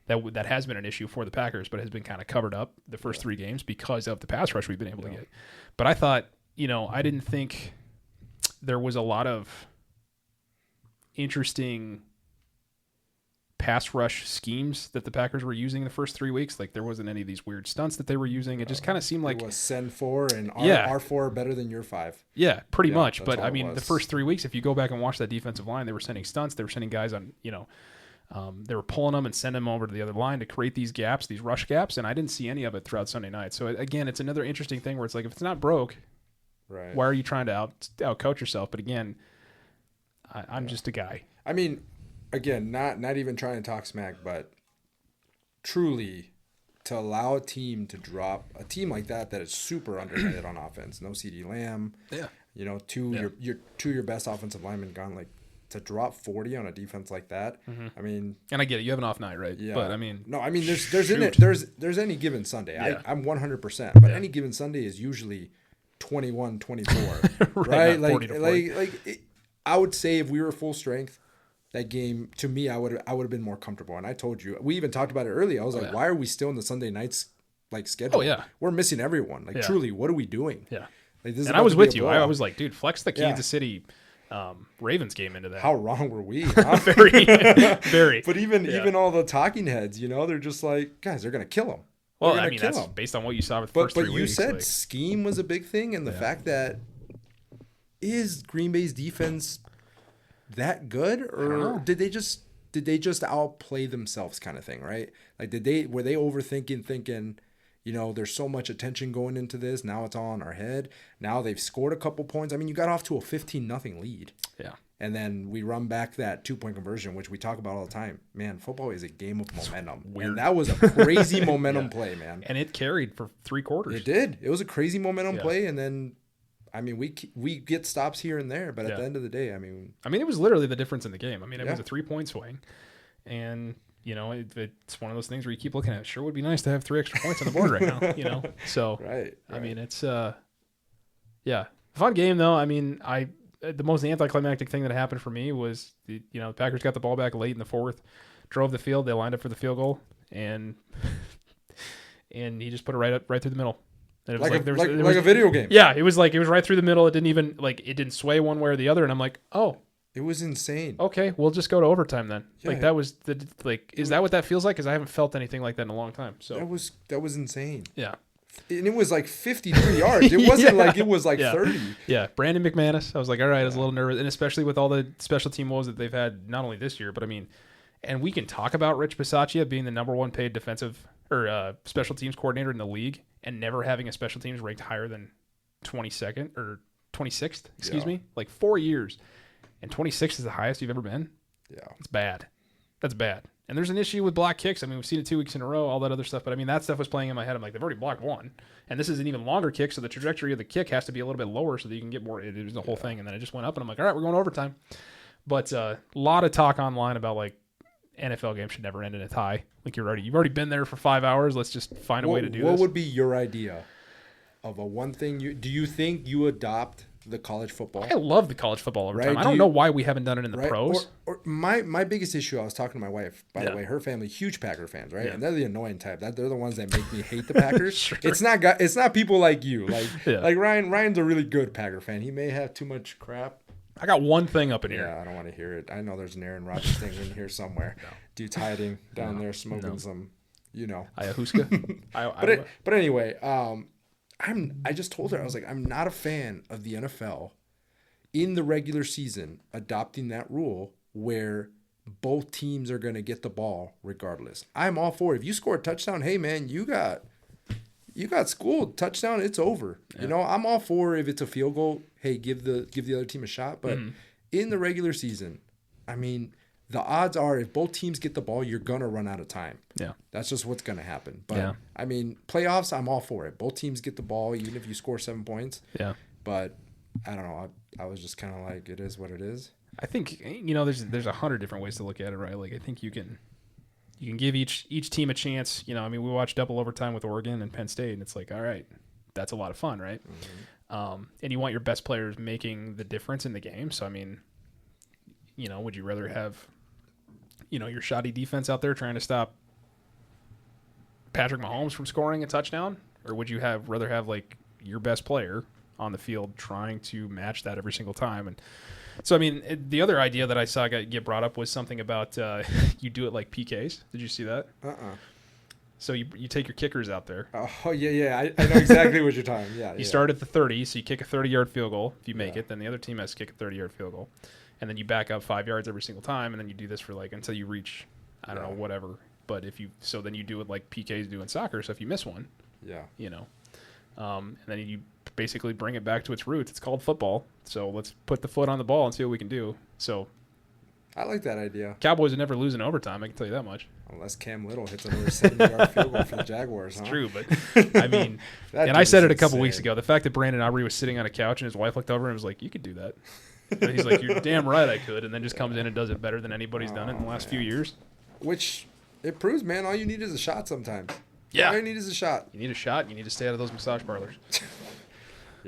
that has been an issue for the Packers, but has been kind of covered up the first 3 games because of the pass rush we've been able to get. But I thought, you know, I didn't think there was a lot of interesting pass rush schemes that the Packers were using the first 3 weeks. Like, there wasn't any of these weird stunts that they were using. It just kind of seemed like it was send 4 and our 4 better than your 5. Yeah, pretty much. But I mean, the first 3 weeks, if you go back and watch that defensive line, they were sending stunts. They were sending guys on, you know, they were pulling them and sending them over to the other line to create these gaps, these rush gaps. And I didn't see any of it throughout Sunday night. So again, it's another interesting thing where it's like, if it's not broke, why are you trying to out coach yourself? But again, I'm just a guy. I mean, again, not even trying to talk smack, but truly to allow a team to drop a team like that is super underrated on offense. No CD Lamb. Yeah. You know, your best offensive linemen gone, like, to drop 40 on a defense like that. Mm-hmm. I mean, and I get it. You have an off night, right? Yeah. But I mean, no, I mean, there's any given Sunday. Yeah. I'm 100%, but any given Sunday is usually 21-24, right? Like I would say if we were full strength, that game, to me, I would have been more comfortable. And I told you, we even talked about it earlier. I was like, why are we still in the Sunday nights like schedule? Oh, yeah. We're missing everyone. Like, truly, what are we doing? Yeah. Like, this is And about I was to be with a you. blowout. I was like, dude, flex the Kansas City Ravens game into that. How wrong were we? Huh? Very, very. But even all the talking heads, they're just like, guys, they're gonna kill them. Well, I mean, that's based on what you saw with the first 3 weeks. But you said scheme was a big thing, and the fact that is Green Bay's defense that good, or did they just outplay themselves, kind of thing, right? Like, were they overthinking, thinking, there's so much attention going into this. Now it's all in our head. Now they've scored a couple points. I mean, you got off to a 15-0 lead. Yeah. And then we run back that 2-point conversion, which we talk about all the time. Man, football is a game of momentum. Weird. And that was a crazy momentum play, man. And it carried for 3 quarters. It did. It was a crazy momentum play. And then, I mean, we get stops here and there. But at the end of the day, I mean, it was literally the difference in the game. I mean, it was a 3-point swing. And, it's one of those things where you keep looking at it. Sure would be nice to have 3 extra points on the board right now, So, right. I mean, it's, fun game, though. I mean, the most anticlimactic thing that happened for me was, the Packers got the ball back late in the fourth, drove the field, they lined up for the field goal, and he just put it right through the middle. And it was like a video game. Yeah, it was right through the middle. It didn't even it didn't sway one way or the other, and I'm like, oh. It was insane. Okay, we'll just go to overtime then. Yeah. That was is that what that feels like? Because I haven't felt anything like that in a long time. So that was insane. Yeah. And it was like 53 yards. It wasn't like it was like 30. Yeah, Brandon McManus. I was like, all right, I was a little nervous. And especially with all the special team woes that they've had, not only this year, but I mean, and we can talk about Rich Bisaccia being the number 1 paid defensive or special teams coordinator in the league and never having a special teams ranked higher than 22nd or 26th, excuse me, like 4 years. And 26 is the highest you've ever been? Yeah. It's bad. That's bad. And there's an issue with block kicks. I mean, we've seen it 2 weeks in a row, all that other stuff. But I mean, that stuff was playing in my head. I'm like, they've already blocked 1. And this is an even longer kick, so the trajectory of the kick has to be a little bit lower so that you can get more. It was the whole thing. And then it just went up, and I'm like, all right, we're going to overtime. But a lot of talk online about, like, NFL games should never end in a tie. Like, you've already been there for 5 hours. Let's just find a way to do this. What would be your idea of a one thing? Do you think you adopt the college football? I love the college football overtime. Right? I don't know why we haven't done it in the pros. Or my biggest issue, I was talking to my wife, by the way, her family, huge Packer fans, right? Yeah. And they're the annoying type. They're the ones that make me hate the Packers. Sure. It's not people like you. Like Ryan. Ryan's a really good Packer fan. He may have too much crap. I got one thing up in here. Yeah, I don't want to hear it. I know there's an Aaron Rodgers thing in here somewhere. No. Dude's hiding down there smoking some, Ayahuasca. But anyway, I just told her, I was like, I'm not a fan of the NFL in the regular season adopting that rule where both teams are going to get the ball regardless. I'm all for it. If you score a touchdown, hey man, you got schooled. Touchdown, it's over. Yeah. I'm all for if it's a field goal, hey, give the other team a shot. But in the regular season, I mean, the odds are if both teams get the ball, you're going to run out of time. Yeah. That's just what's going to happen. But I mean, playoffs, I'm all for it. Both teams get the ball, even if you score 7 points. Yeah. But I don't know. I was just kind of like, it is what it is. I think, there's 100 different ways to look at it, right? Like, I think you can give each team a chance. I mean, we watched double overtime with Oregon and Penn State, and it's like, all right, that's a lot of fun, right? Mm-hmm. And you want your best players making the difference in the game. So, I mean, would you rather have, your shoddy defense out there trying to stop Patrick Mahomes from scoring a touchdown? Or would you rather have, like, your best player on the field trying to match that every single time? And so, I mean, the other idea that I saw get brought up was something about you do it like PKs. Did you see that? So you take your kickers out there. Oh, yeah. I know exactly what you're talking about. Yeah, you start at the 30, so you kick a 30-yard field goal. If you make it, then the other team has to kick a 30-yard field goal. And then you back up 5 yards every single time, and then you do this for, like, until you reach, I don't know, whatever. But then you do it like PKs do in soccer. So if you miss one, and then you basically bring it back to its roots. It's called football, so let's put the foot on the ball and see what we can do. So I like that idea. Cowboys would never lose in overtime, I can tell you that much. Unless Cam Little hits another 70-yard field goal for the Jaguars. It's true, but I mean, and I said it a couple weeks ago, the fact that Brandon Aubrey was sitting on a couch and his wife looked over and was like, you could do that. And he's like, you're damn right I could, and then just comes in and does it better than anybody's done it in the last few years. Which, it proves, man, all you need is a shot sometimes. Yeah. All you need is a shot. You need a shot, you need to stay out of those massage parlors.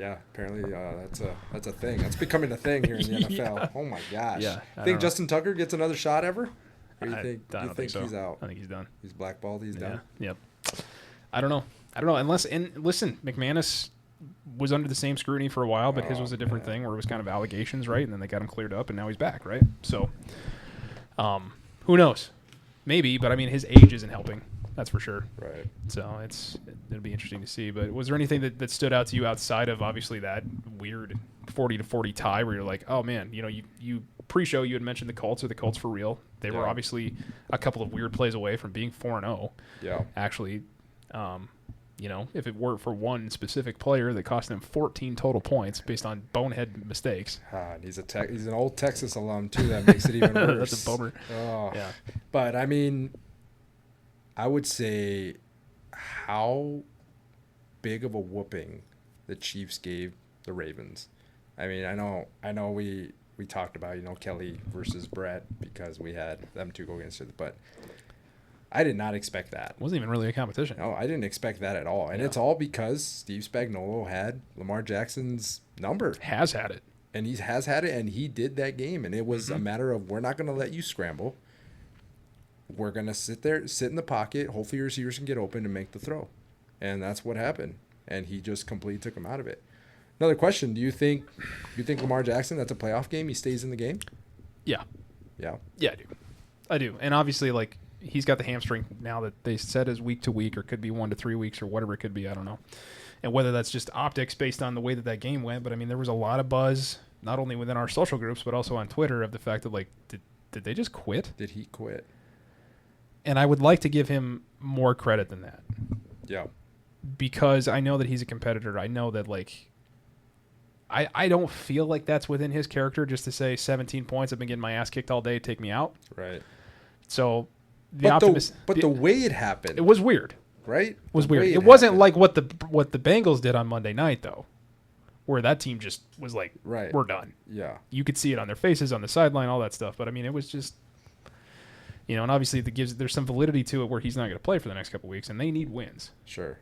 Yeah, apparently that's a thing. That's becoming a thing here in the NFL. Oh my gosh. Yeah, Think Justin Tucker gets another shot ever? Or you I don't think so. he's out? I think he's done. He's blackballed. He's done. Yep. I don't know. Listen, McManus was under the same scrutiny for a while, but his was a different thing where it was kind of allegations, right? And then they got him cleared up, and now he's back, right? So, who knows? Maybe, but I mean, his age isn't helping. That's for sure. Right. So it'll be interesting to see. But was there anything that stood out to you outside of obviously that weird 40-40 tie where you're like, oh man, you pre-show you had mentioned the Colts. Are the Colts for real? They were obviously a couple of weird plays away from being 4-0. Yeah. Actually, if it weren't for one specific player that cost them 14 total points based on bonehead mistakes. And he's an old Texas alum too. That makes it even worse. That's a bummer. Oh. Yeah. But I mean, I would say how big of a whooping the Chiefs gave the Ravens. I mean, I know we talked about, Kelly versus Brett because we had them two go against it, but I did not expect that. It wasn't even really a competition. No, I didn't expect that at all. And it's all because Steve Spagnuolo had Lamar Jackson's number. Has had it. And he has had it, and he did that game. And it was a matter of, we're not going to let you scramble. We're going to sit in the pocket. Hopefully your receivers can get open and make the throw. And that's what happened. And he just completely took him out of it. Another question. Do you think Lamar Jackson, that's a playoff game, he stays in the game? Yeah. Yeah? Yeah, I do. And obviously, he's got the hamstring now that they said is week to week or could be 1 to 3 weeks or whatever it could be. I don't know. And whether that's just optics based on the way that game went. But, I mean, there was a lot of buzz, not only within our social groups, but also on Twitter of the fact that, did they just quit? Did he quit? And I would like to give him more credit than that. Yeah. Because I know that he's a competitor. I know that, I don't feel like that's within his character just to say 17 points, I've been getting my ass kicked all day, take me out. Right. So, the way it happened. It was weird. Right? It was weird. It wasn't like what the Bengals did on Monday night, though, where that team just was like, right, we're done. Yeah. You could see it on their faces, on the sideline, all that stuff. But, I mean, it was just, and obviously there's some validity to it where he's not going to play for the next couple of weeks, and they need wins. Sure.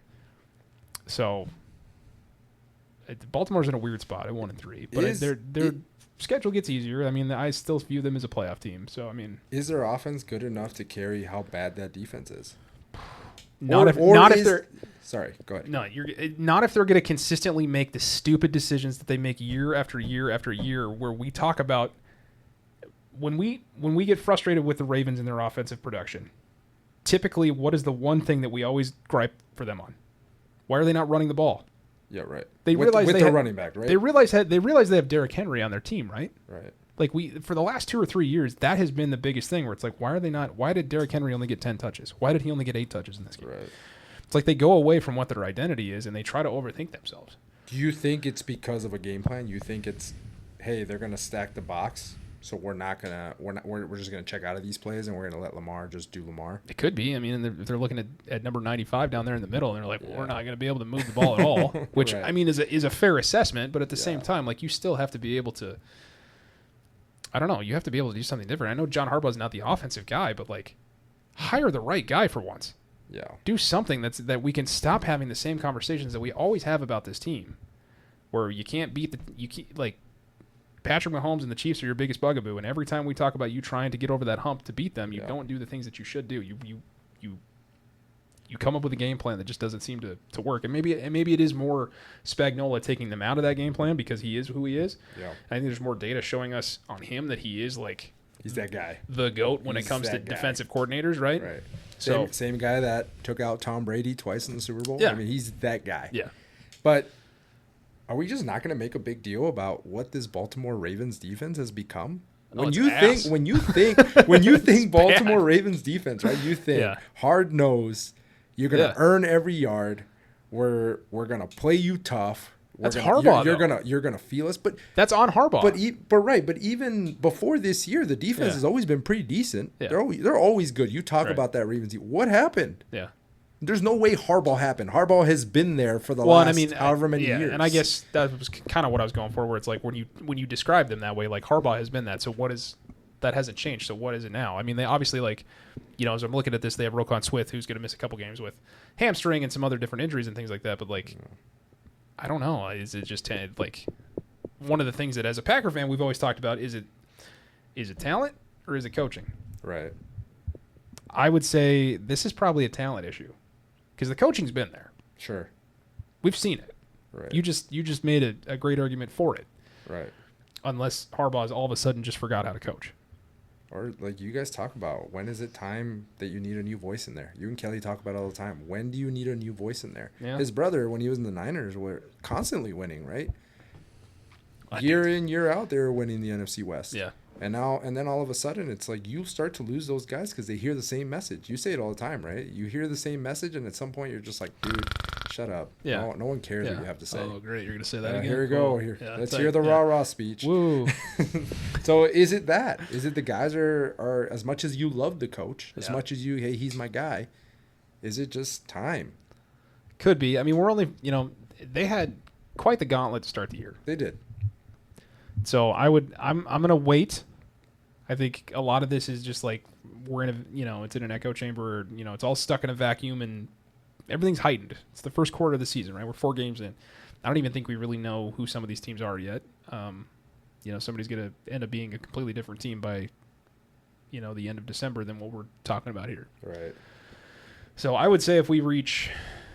So, Baltimore's in a weird spot at 1-3, but their schedule gets easier. I mean, I still view them as a playoff team. So, I mean, is their offense good enough to carry how bad that defense is? Sorry, go ahead. No, not if they're going to consistently make the stupid decisions that they make year after year after year. Where we talk about when we get frustrated with the Ravens and their offensive production. Typically, what is the one thing that we always gripe for them on? Why are they not running the ball? Yeah, right. They realize with their running back, right? They realize they have Derrick Henry on their team, right? Right. For the last 2 or 3 years, that has been the biggest thing where it's like, why did Derrick Henry only get 10 touches? Why did he only get 8 touches in this game? Right. It's like they go away from what their identity is and they try to overthink themselves. Do you think it's because of a game plan? You think it's, hey, they're going to stack the box, so we're just going to check out of these plays and we're going to let Lamar just do Lamar? It could be. I mean, they're looking at number 95 down there in the middle, and they're like, we're not going to be able to move the ball at all, which, right, I mean, is a fair assessment, but at the same time, you still have to be able to, I don't know, you have to be able to do something different. I know John Harbaugh's not the offensive guy, but, hire the right guy for once. Yeah. Do something that we can stop having the same conversations that we always have about this team, where you can't beat Patrick Mahomes and the Chiefs are your biggest bugaboo, and every time we talk about you trying to get over that hump to beat them, you don't do the things that you should do. You come up with a game plan that just doesn't seem to work, and maybe it is more Spagnuolo taking them out of that game plan because he is who he is. Yeah. I think there's more data showing us on him that he is he's that guy, the GOAT when it comes to defensive coordinators, right? Right. Same guy that took out Tom Brady twice in the Super Bowl. Yeah. I mean, he's that guy. Yeah. But are we just not going to make a big deal about what this Baltimore Ravens defense has become? When you think Baltimore Ravens defense, right? You think hard nose, you're going to earn every yard. We're going to play you tough. That's Harbaugh. You're gonna feel us, but that's on Harbaugh. But even before this year, the defense has always been pretty decent. Yeah. They're always good. You talk about that Ravens team. What happened? Yeah. There's no way Harbaugh happened. Harbaugh has been there for the last however many years. And I guess that was kind of what I was going for, where it's like when you describe them that way, Harbaugh has been that. So that hasn't changed. So what is it now? I mean, they obviously as I'm looking at this, they have Roquan Smith, who's going to miss a couple games with hamstring and some other different injuries and things like that. But I don't know. Is it just like one of the things that as a Packer fan we've always talked about? Is it talent or is it coaching? Right. I would say this is probably a talent issue because the coaching's been there. Sure. We've seen it. Right. You just made a great argument for it. Right. Unless Harbaugh's all of a sudden just forgot how to coach. Or like you guys talk about, when is it time that you need a new voice in there? You and Kelly talk about it all the time. When do you need a new voice in there? Yeah. His brother, when he was in the Niners, were constantly winning, right? Year in, year out, they were winning the NFC West. Yeah. And then all of a sudden, it's like you start to lose those guys because they hear the same message. You say it all the time, right? You hear the same message, and at some point, you're just like, dude, shut up. Yeah. No one cares what you have to say. Oh, great. You're going to say that again? Here we go. Cool. Here. Yeah, Let's tight. hear the rah-rah speech. Woo. So is it that? Is it the guys are as much as you love the coach, as much as you, hey, he's my guy, is it just time? Could be. I mean, we're only, they had quite the gauntlet to start the year. They did. So I'm going to wait. I think a lot of this is just like we're in it's in an echo chamber. It's all stuck in a vacuum and everything's heightened. It's the first quarter of the season, right? We're 4 games in. I don't even think we really know who some of these teams are yet. Somebody's going to end up being a completely different team by, the end of December than what we're talking about here. Right. So I would say if we reach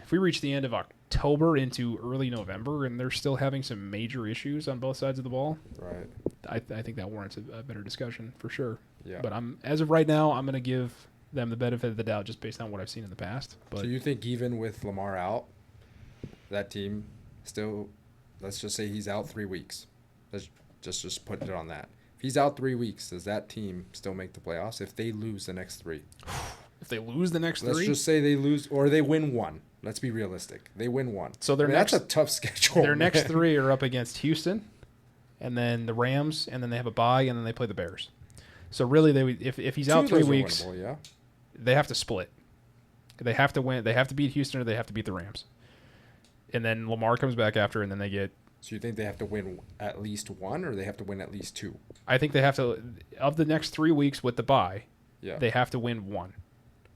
the end of October into early November and they're still having some major issues on both sides of the ball, right, I think that warrants a better discussion for sure. Yeah. But as of right now, I'm going to give them the benefit of the doubt just based on what I've seen in the past. But so you think even with Lamar out, that team still, let's just say he's out 3 weeks. Let's just put it on that. If he's out 3 weeks, does that team still make the playoffs if they lose the next 3? If they lose the next 3? Let's just say they lose or they win 1. Let's be realistic. They win 1. So that's a tough schedule. Their next 3 are up against Houston, and then the Rams, and then they have a bye, and then they play the Bears. So really, if he's out 3 weeks, winnable, yeah. They have to split. They have to win. They have to beat Houston, or they have to beat the Rams. And then Lamar comes back after, and then they get. So you think they have to win at least 1, or they have to win at least 2? I think they have to. Of the next 3 weeks with the bye, yeah, they have to win 1.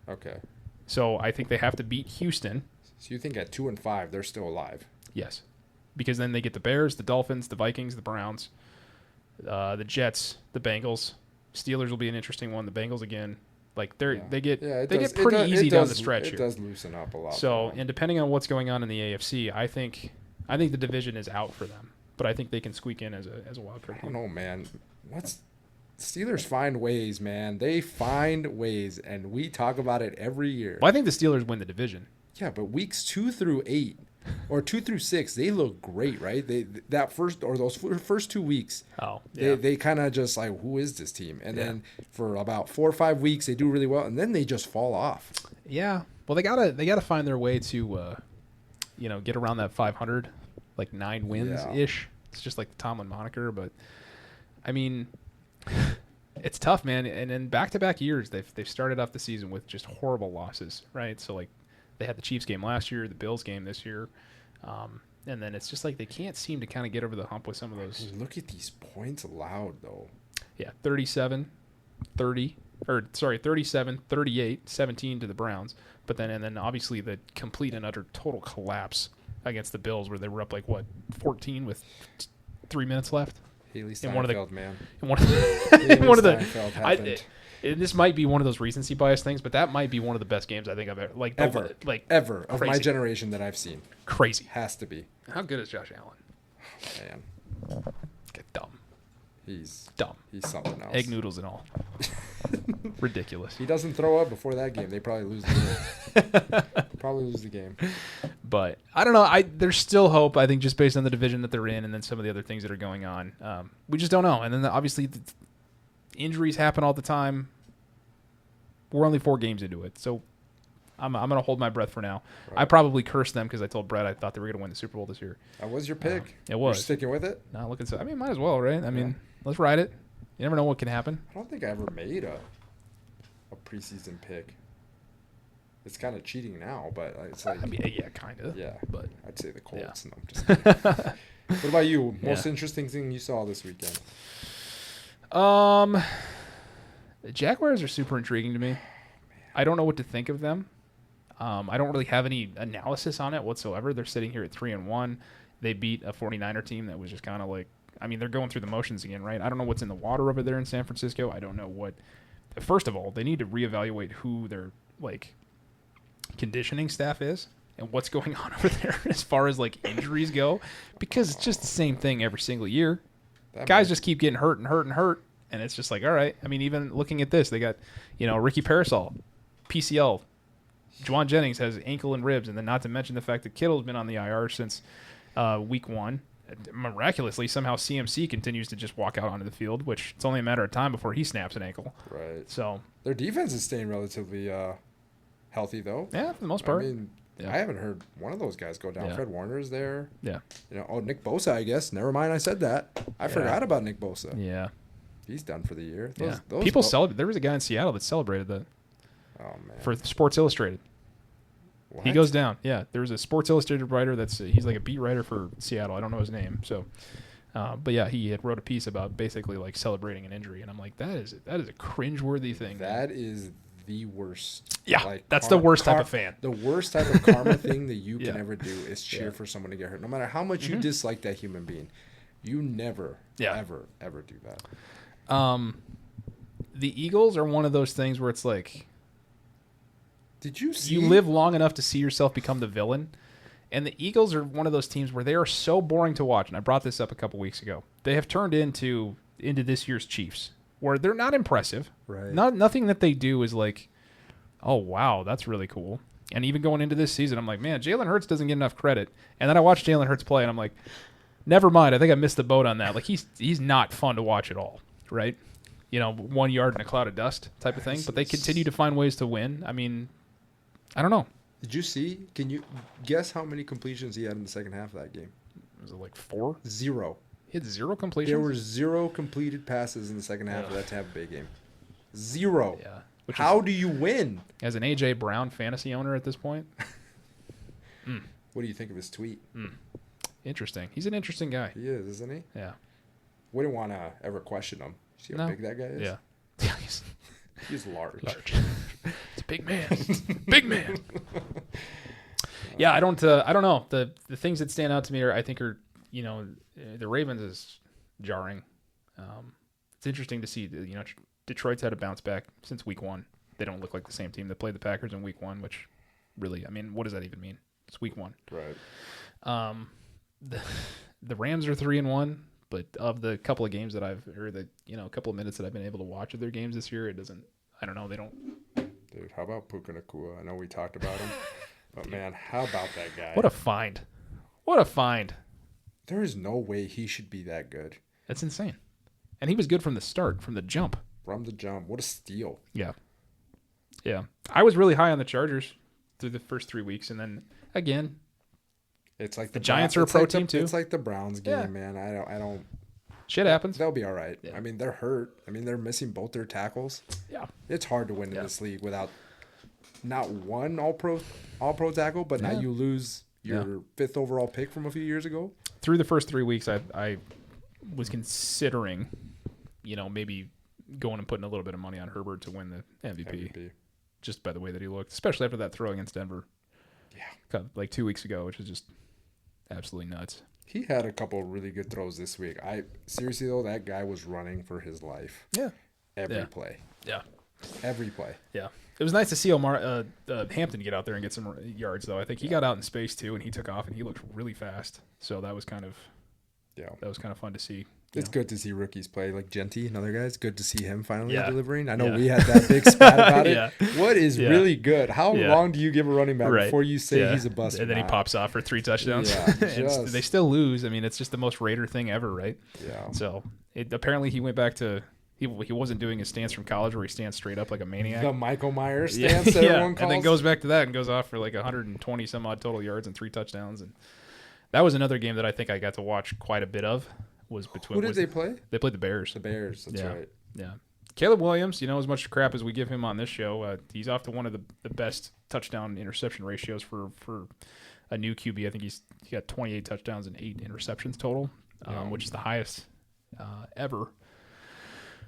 Okay. So I think they have to beat Houston. So you think at 2 and 5 they're still alive? Yes, because then they get the Bears, the Dolphins, the Vikings, the Browns, the Jets, the Bengals. Steelers will be an interesting one. The Bengals again, like they get pretty easy down the stretch here. It does loosen up a lot. So and depending on what's going on in the AFC, I think the division is out for them, but I think they can squeak in as a wild card. I don't know, man. Steelers find ways, man. They find ways, and we talk about it every year. Well, I think the Steelers win the division. Yeah, but weeks 2 through 8 or 2 through 6, they look great, right? Those first 2 weeks. Oh, yeah. They kind of just like, who is this team? And then for about 4 or 5 weeks, they do really well, and then they just fall off. Yeah. Well, they gotta find their way to, get around that 500, like 9 wins ish. Yeah. It's just like the Tomlin moniker, but I mean. It's tough, man. And in back-to-back years, they've started off the season with just horrible losses, right? So, like, they had the Chiefs game last year, the Bills game this year. And then it's just like they can't seem to kind of get over the hump with some of those. Look at these points allowed, though. Yeah, 37, 38, 17 to the Browns. But then obviously the complete and utter total collapse against the Bills where they were up, 14 with 3 minutes left. Haley Steinfeld, man. And this might be one of those recency bias things, but that might be one of the best games I think I've ever of my generation that I've seen. Crazy. Has to be. How good is Josh Allen? Man. Get dumb. He's dumb. He's something else. Egg noodles and all. Ridiculous. He doesn't throw up before that game. They probably lose the game. But I don't know. There's still hope, I think, just based on the division that they're in and then some of the other things that are going on. We just don't know. And then obviously the injuries happen all the time. We're only 4 games into it. So I'm going to hold my breath for now. Right. I probably cursed them because I told Brett I thought they were going to win the Super Bowl this year. That was your pick? It was. You're sticking with it? No, might as well, right? I mean, let's ride it. You never know what can happen. I don't think I ever made a preseason pick. It's kind of cheating now, but it's like... I mean, yeah, kind of. Yeah, but I'd say the Colts. Yeah. No, I'm just kidding. What about you? Most interesting thing you saw this weekend? The Jaguars are super intriguing to me. I don't know what to think of them. I don't really have any analysis on it whatsoever. They're sitting here at 3-1. they beat a 49er team that was just kind of like, I mean, they're going through the motions again, right? I don't know what's in the water over there in San Francisco. I don't know what. First of all, they need to reevaluate who their like conditioning staff is and what's going on over there as far as like injuries go, because it's just the same thing every single year. Guys just keep getting hurt and hurt and hurt, and it's just like, all right. I mean, even looking at this, they got, Ricky Parasol, PCL. Juwan Jennings has ankle and ribs, and then not to mention the fact that Kittle's been on the IR since week 1. Miraculously, somehow CMC continues to just walk out onto the field, which it's only a matter of time before he snaps an ankle. Right. So their defense is staying relatively healthy, though. Yeah, for the most part. I mean, I haven't heard one of those guys go down. Yeah. Fred Warner's there. Yeah. Nick Bosa, I guess. Never mind, I said that. I forgot about Nick Bosa. Yeah. He's done for the year. People celebrate. There was a guy in Seattle that celebrated that. Oh, man. For Sports Illustrated. What? He goes down. Yeah, there was a Sports Illustrated writer he's like a beat writer for Seattle. I don't know his name. So, but yeah, he had wrote a piece about basically like celebrating an injury, and I'm like, that is a cringeworthy thing. That is the worst. Yeah, that's the worst type of fan. The worst type of karma thing that you can ever do is cheer for someone to get hurt. No matter how much you dislike that human being, you never, ever do that. The Eagles are one of those things where it's like, did you see? You live long enough to see yourself become the villain. And the Eagles are one of those teams where they are so boring to watch. And I brought this up a couple weeks ago. They have turned into this year's Chiefs, where they're not impressive. Right. Nothing that they do is like, oh, wow, that's really cool. And even going into this season, I'm like, man, Jalen Hurts doesn't get enough credit. And then I watched Jalen Hurts play, and I'm like, never mind. I think I missed the boat on that. Like, he's not fun to watch at all, right? 1 yard in a cloud of dust type of thing. But they continue to find ways to win. I mean, I don't know. Did you see? Can you guess how many completions he had in the second half of that game? Was it like 4? 0. He had 0 completions? There were 0 completed passes in the second half of that Tampa Bay game. 0. Yeah. How do you win? As an A.J. Brown fantasy owner at this point. What do you think of his tweet? Interesting. He's an interesting guy. He is, isn't he? Yeah. Wouldn't want to ever question him. See how big that guy is? Yeah. He's large. It's a big man. Big man. Yeah, I don't know. The things that stand out to me are the Ravens is jarring. It's interesting to see Detroit's had a bounce back since week 1. They don't look like the same team that played the Packers in week 1, which really, I mean, what does that even mean? It's week 1. Right. The Rams are 3-1. But of the couple of games that a couple of minutes that I've been able to watch of their games this year, I don't know, they don't. Dude, how about Puka Nacua? I know we talked about him, but man, how about that guy? What a find. What a find. There is no way he should be that good. That's insane. And he was good from the start, from the jump. From the jump. What a steal. Yeah. Yeah. I was really high on the Chargers through the first 3 weeks, and then, again, it's like the Giants are a pro team too. It's like the Browns game, man. I don't. Shit happens. They'll be all right. Yeah. I mean, they're hurt. I mean, they're missing both their tackles. Yeah. It's hard to win in this league without not one all pro tackle, but now you lose your 5th overall pick from a few years ago. Through the first 3 weeks, I was considering, maybe going and putting a little bit of money on Herbert to win the MVP. Just by the way that he looked, especially after that throw against Denver. Yeah. Like 2 weeks ago, which is just absolutely nuts. He had a couple of really good throws this week. Seriously though, that guy was running for his life. Yeah. Every play. Yeah. Every play. Yeah. It was nice to see Hampton get out there and get some yards though. I think he got out in space too, and he took off and he looked really fast. So that was kind of fun to see. It's good to see rookies play, like Genty, another guy. It's good to see him finally delivering. I know Yeah. we had that big spat about it. Yeah. What is really good? How Yeah. long do you give a running back before you say he's a bust? And then he pops off for 3 touchdowns. Yeah, They still lose. I mean, it's just the most Raider thing ever, right? Yeah. So apparently he went back to he wasn't doing his stance from college where he stands straight up like a maniac. The Michael Myers stance that everyone calls. And then goes back to that and goes off for like 120 some odd total yards and 3 touchdowns. And that was another game that I think I got to watch quite a bit of. Was between. Who did they play? They played the Bears. The Bears. That's right. Yeah. Caleb Williams, as much crap as we give him on this show, he's off to one of the best touchdown interception ratios for a new QB. I think he got 28 touchdowns and 8 interceptions total, which is the highest ever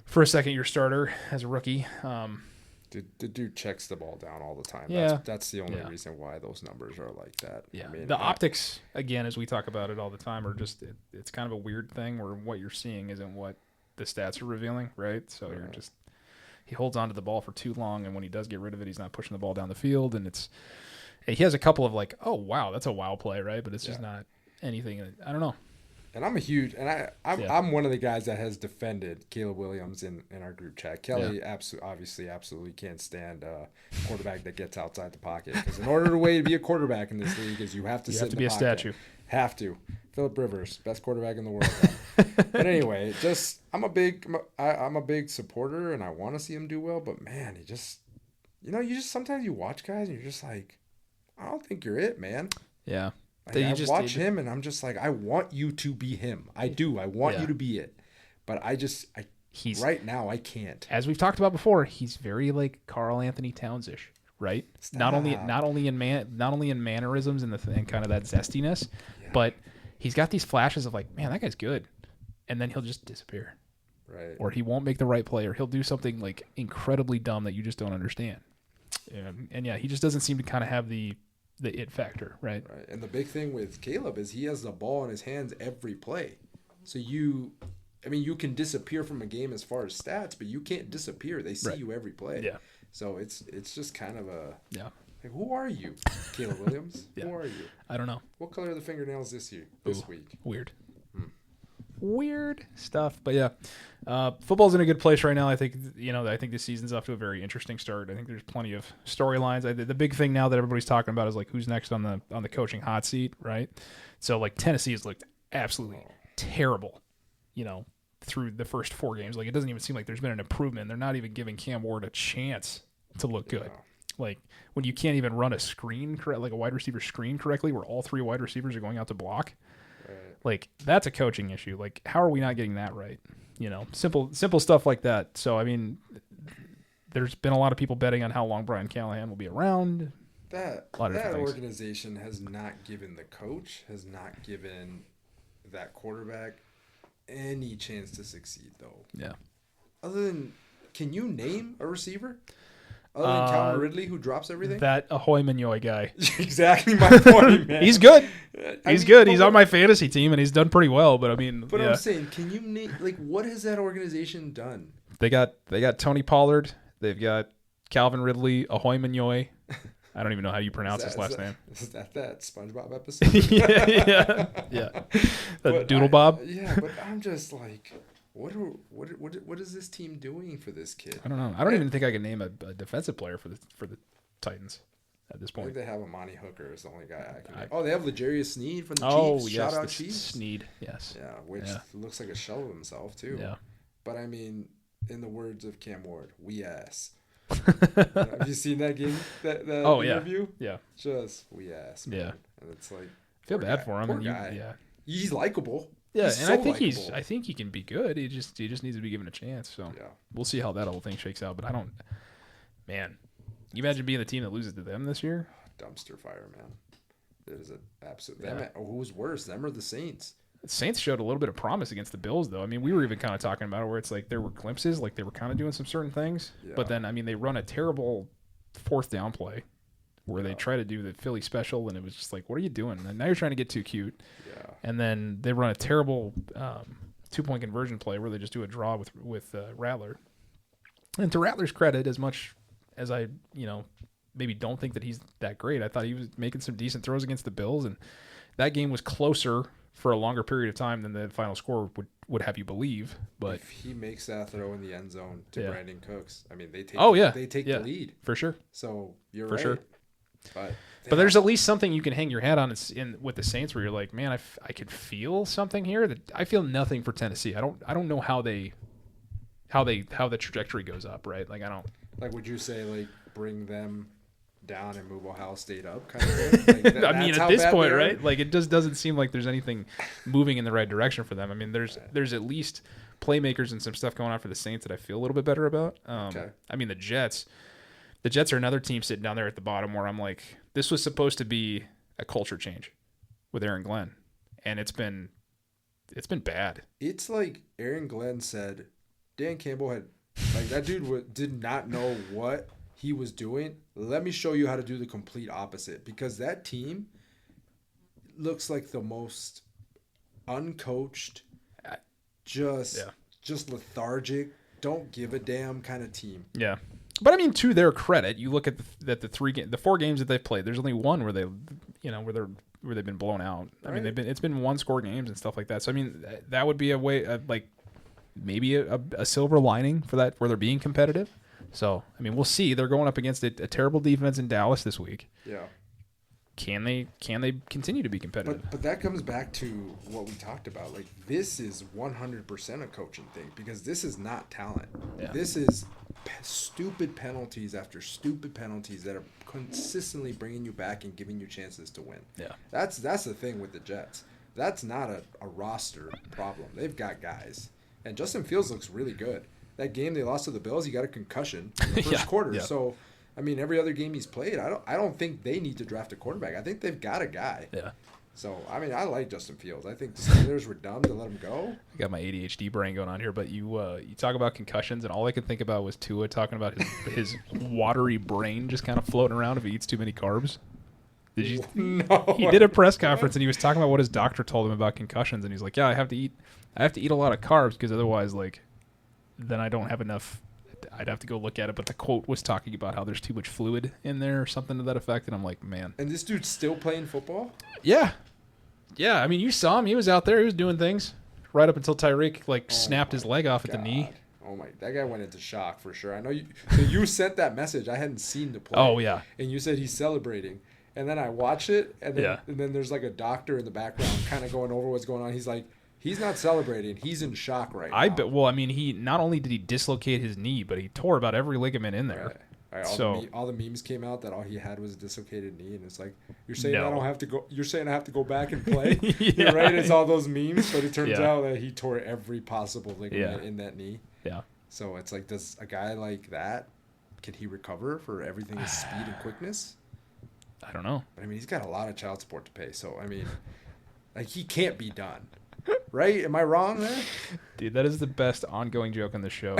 for a second-year starter as a rookie. The dude checks the ball down all the time. Yeah. That's the only reason why those numbers are like that. Yeah. I mean, the optics, again, as we talk about it all the time, are just it's kind of a weird thing where what you're seeing isn't what the stats are revealing, right? So you're just he holds onto the ball for too long, and when he does get rid of it, he's not pushing the ball down the field, and he has a couple of like, oh wow, that's a wow play, right? But it's just not anything. I don't know. And I'm one of the guys that has defended Caleb Williams in our group chat. Kelly absolutely can't stand a quarterback that gets outside the pocket, because in order to be a quarterback in this league is you have to sit in the be pocket. a statue. Have to. Phillip Rivers, best quarterback in the world. But anyway, I'm a big supporter, and I want to see him do well. But man, he just sometimes you watch guys and you're just like, I don't think you're it, man. Yeah. I watch him and I'm just like, I want you to be him. I do. I want you to be it. But right now I can't. As we've talked about before, he's very like Karl Anthony Towns-ish, right? Stop. Not only in mannerisms and kind of that zestiness, but he's got these flashes of like, man, that guy's good, and then he'll just disappear, right? Or he won't make the right play, or he'll do something like incredibly dumb that you just don't understand. And he just doesn't seem to kind of have the it factor, right? Right. And the big thing with Caleb is he has the ball in his hands every play. So you can disappear from a game as far as stats, but you can't disappear. They see you every play. Yeah. So it's just kind of a like, who are you, Caleb Williams? Who are you? I don't know. What color are the fingernails this week? Weird. Weird stuff, but football's in a good place right now. I think the season's off to a very interesting start. I think there's plenty of storylines. The big thing now that everybody's talking about is like who's next on the coaching hot seat, right? So like Tennessee has looked absolutely terrible, through the first 4 games. Like it doesn't even seem like there's been an improvement. They're not even giving Cam Ward a chance to look good. Like when you can't even run a screen like a wide receiver screen correctly, where all 3 wide receivers are going out to block. Like that's a coaching issue. Like how are we not getting that right? Simple stuff like that. So I mean, there's been a lot of people betting on how long Brian Callahan will be around. That organization has not given the coach, has not given that quarterback any chance to succeed, though. Yeah. Other than, can you name a receiver? Other than Calvin Ridley, who drops everything? That Ahoy Mignoy guy. Exactly my point, man. He's good. He's good. He's on my fantasy team, and he's done pretty well. But I mean, I'm saying, can you name, like, what has that organization done? They got Tony Pollard. They've got Calvin Ridley, Ahoy Mignoy. I don't even know how you pronounce his last name. Is that SpongeBob episode? yeah. Doodle Bob. But I'm just like, what is this team doing for this kid? I don't know. I don't even think I can name a defensive player for the Titans at this point. I think they have Amani Hooker is the only guy I can name. Oh, they have L'Jarius Sneed from the Chiefs. Shout out Chiefs. Sneed, yes. Yeah, which looks like a shell of himself too. Yeah. But I mean, in the words of Cam Ward, we ass. Have you seen that game? That interview? Yeah. Just we ass. Man. Yeah. And it's like, I feel bad for him. Poor guy. He's likable. Yeah, he's and so I think he can be good. He just needs to be given a chance. So we'll see how that whole thing shakes out. But I don't. Man, you imagine being the team that loses to them this year? Dumpster fire, man. There's an absolute. Who's worse, them or the Saints? The Saints showed a little bit of promise against the Bills, though. I mean, we were even kind of talking about it where it's like there were glimpses, like they were kind of doing some certain things. Yeah. But then, I mean, they run a terrible 4th down play where they try to do the Philly special, and it was just like, what are you doing? And now you're trying to get too cute. Yeah. And then they run a terrible 2-point conversion play where they just do a draw with Rattler. And to Rattler's credit, as much as I, maybe don't think that he's that great, I thought he was making some decent throws against the Bills, and that game was closer for a longer period of time than the final score would have you believe. But if he makes that throw in the end zone to Brandon Cooks, I mean, they take the lead for sure. So you're right. For sure. But there's at least something you can hang your hat on with the Saints where you're like, man, I could feel something here. That I feel nothing for Tennessee. I don't know how the trajectory goes up, right? Like I don't. Like, would you say like bring them down and move Ohio State up kind of thing? Like I mean, at this point, right? Like it just doesn't seem like there's anything moving in the right direction for them. I mean, there's at least playmakers and some stuff going on for the Saints that I feel a little bit better about. I mean, the Jets are another team sitting down there at the bottom where I'm like, this was supposed to be a culture change with Aaron Glenn, and it's been bad. It's like Aaron Glenn said, Dan Campbell had like that dude did not know what he was doing. Let me show you how to do the complete opposite, because that team looks like the most uncoached, just lethargic, don't give a damn kind of team. Yeah. But I mean, to their credit, you look at the 4 games that they've played. There's only one where they've been blown out. I mean, it's been 1-score games and stuff like that. So I mean, that would be a way like maybe a silver lining for that, where they're being competitive. So I mean, we'll see. They're going up against a terrible defense in Dallas this week. Yeah. Can they continue to be competitive? But that comes back to what we talked about. Like, this is 100% a coaching thing, because this is not talent. Yeah. This is stupid penalties after stupid penalties that are consistently bringing you back and giving you chances to win. Yeah. That's the thing with the Jets. That's not a roster problem. They've got guys. And Justin Fields looks really good. That game they lost to the Bills, he got a concussion in the first quarter. Yeah. So, I mean, every other game he's played, I don't think they need to draft a quarterback. I think they've got a guy. Yeah. So, I mean, I like Justin Fields. I think the Steelers were dumb to let him go. I got my ADHD brain going on here, but you talk about concussions, and all I could think about was Tua talking about his watery brain just kind of floating around if he eats too many carbs. Did you? No. He did a press conference, and he was talking about what his doctor told him about concussions, and he's like, "Yeah, I have to eat a lot of carbs, because otherwise, like, then I don't have enough." I'd have to go look at it, but the quote was talking about how there's too much fluid in there or something to that effect, and I'm like, man. And this dude's still playing football? Yeah. Yeah, I mean, you saw him. He was out there. He was doing things right up until Tyreek, snapped his leg off at the knee. Oh, my. That guy went into shock for sure. I know you. So you sent that message. I hadn't seen the play. Oh, yeah. And you said he's celebrating. And then I watched it, and then there's like a doctor in the background kind of going over what's going on. He's like, he's not celebrating. He's in shock right now. Well, I mean, he not only did he dislocate his knee, but he tore about every ligament in there. Right. All the memes came out that all he had was a dislocated knee, and it's like, you're saying I don't have to go. You're saying I have to go back and play. You're right. It's all those memes, but it turns out that he tore every possible ligament in that knee. Yeah. So it's like, does a guy like that, can he recover for everything his speed and quickness? I don't know. But I mean, he's got a lot of child support to pay. So I mean, like, he can't be done. Right? Am I wrong there? Dude, that is the best ongoing joke on the show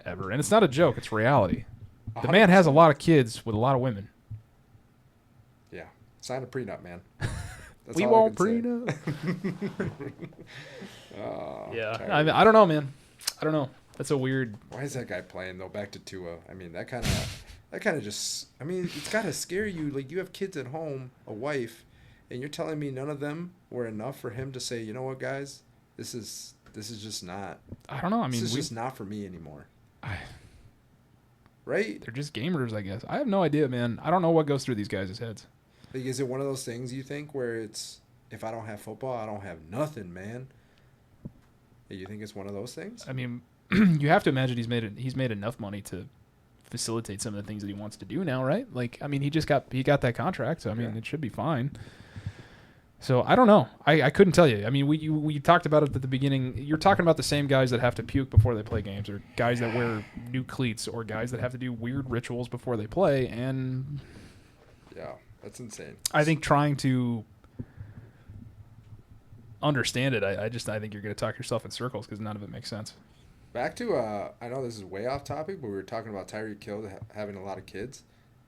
ever. And it's not a joke, it's reality. The man has a lot of kids with a lot of women. Yeah. Sign a prenup, man. That's we all won't prenup. Yeah. I don't know, man. I don't know. That's a weird. Why is that guy playing, though? Back to Tua. I mean, that kind of just, I mean, it's got to scare you. Like, you have kids at home, a wife, and you're telling me none of them were enough for him to say, you know what, guys, this is just not. I don't know. I mean, this is just not for me anymore. Right? They're just gamers, I guess. I have no idea, man. I don't know what goes through these guys' heads. Like, is it one of those things you think where it's, if I don't have football, I don't have nothing, man? You think it's one of those things? I mean, you have to imagine he's made enough money to facilitate some of the things that he wants to do now, right? Like, I mean, he got that contract, so I mean, it should be fine. So I don't know. I couldn't tell you. I mean, we talked about it at the beginning. You're talking about the same guys that have to puke before they play games, or guys that wear new cleats, or guys that have to do weird rituals before they play, and yeah, that's insane. I think trying to understand it, I think you're going to talk yourself in circles because none of it makes sense. Back to, I know this is way off topic, but we were talking about Tyreek Hill having a lot of kids.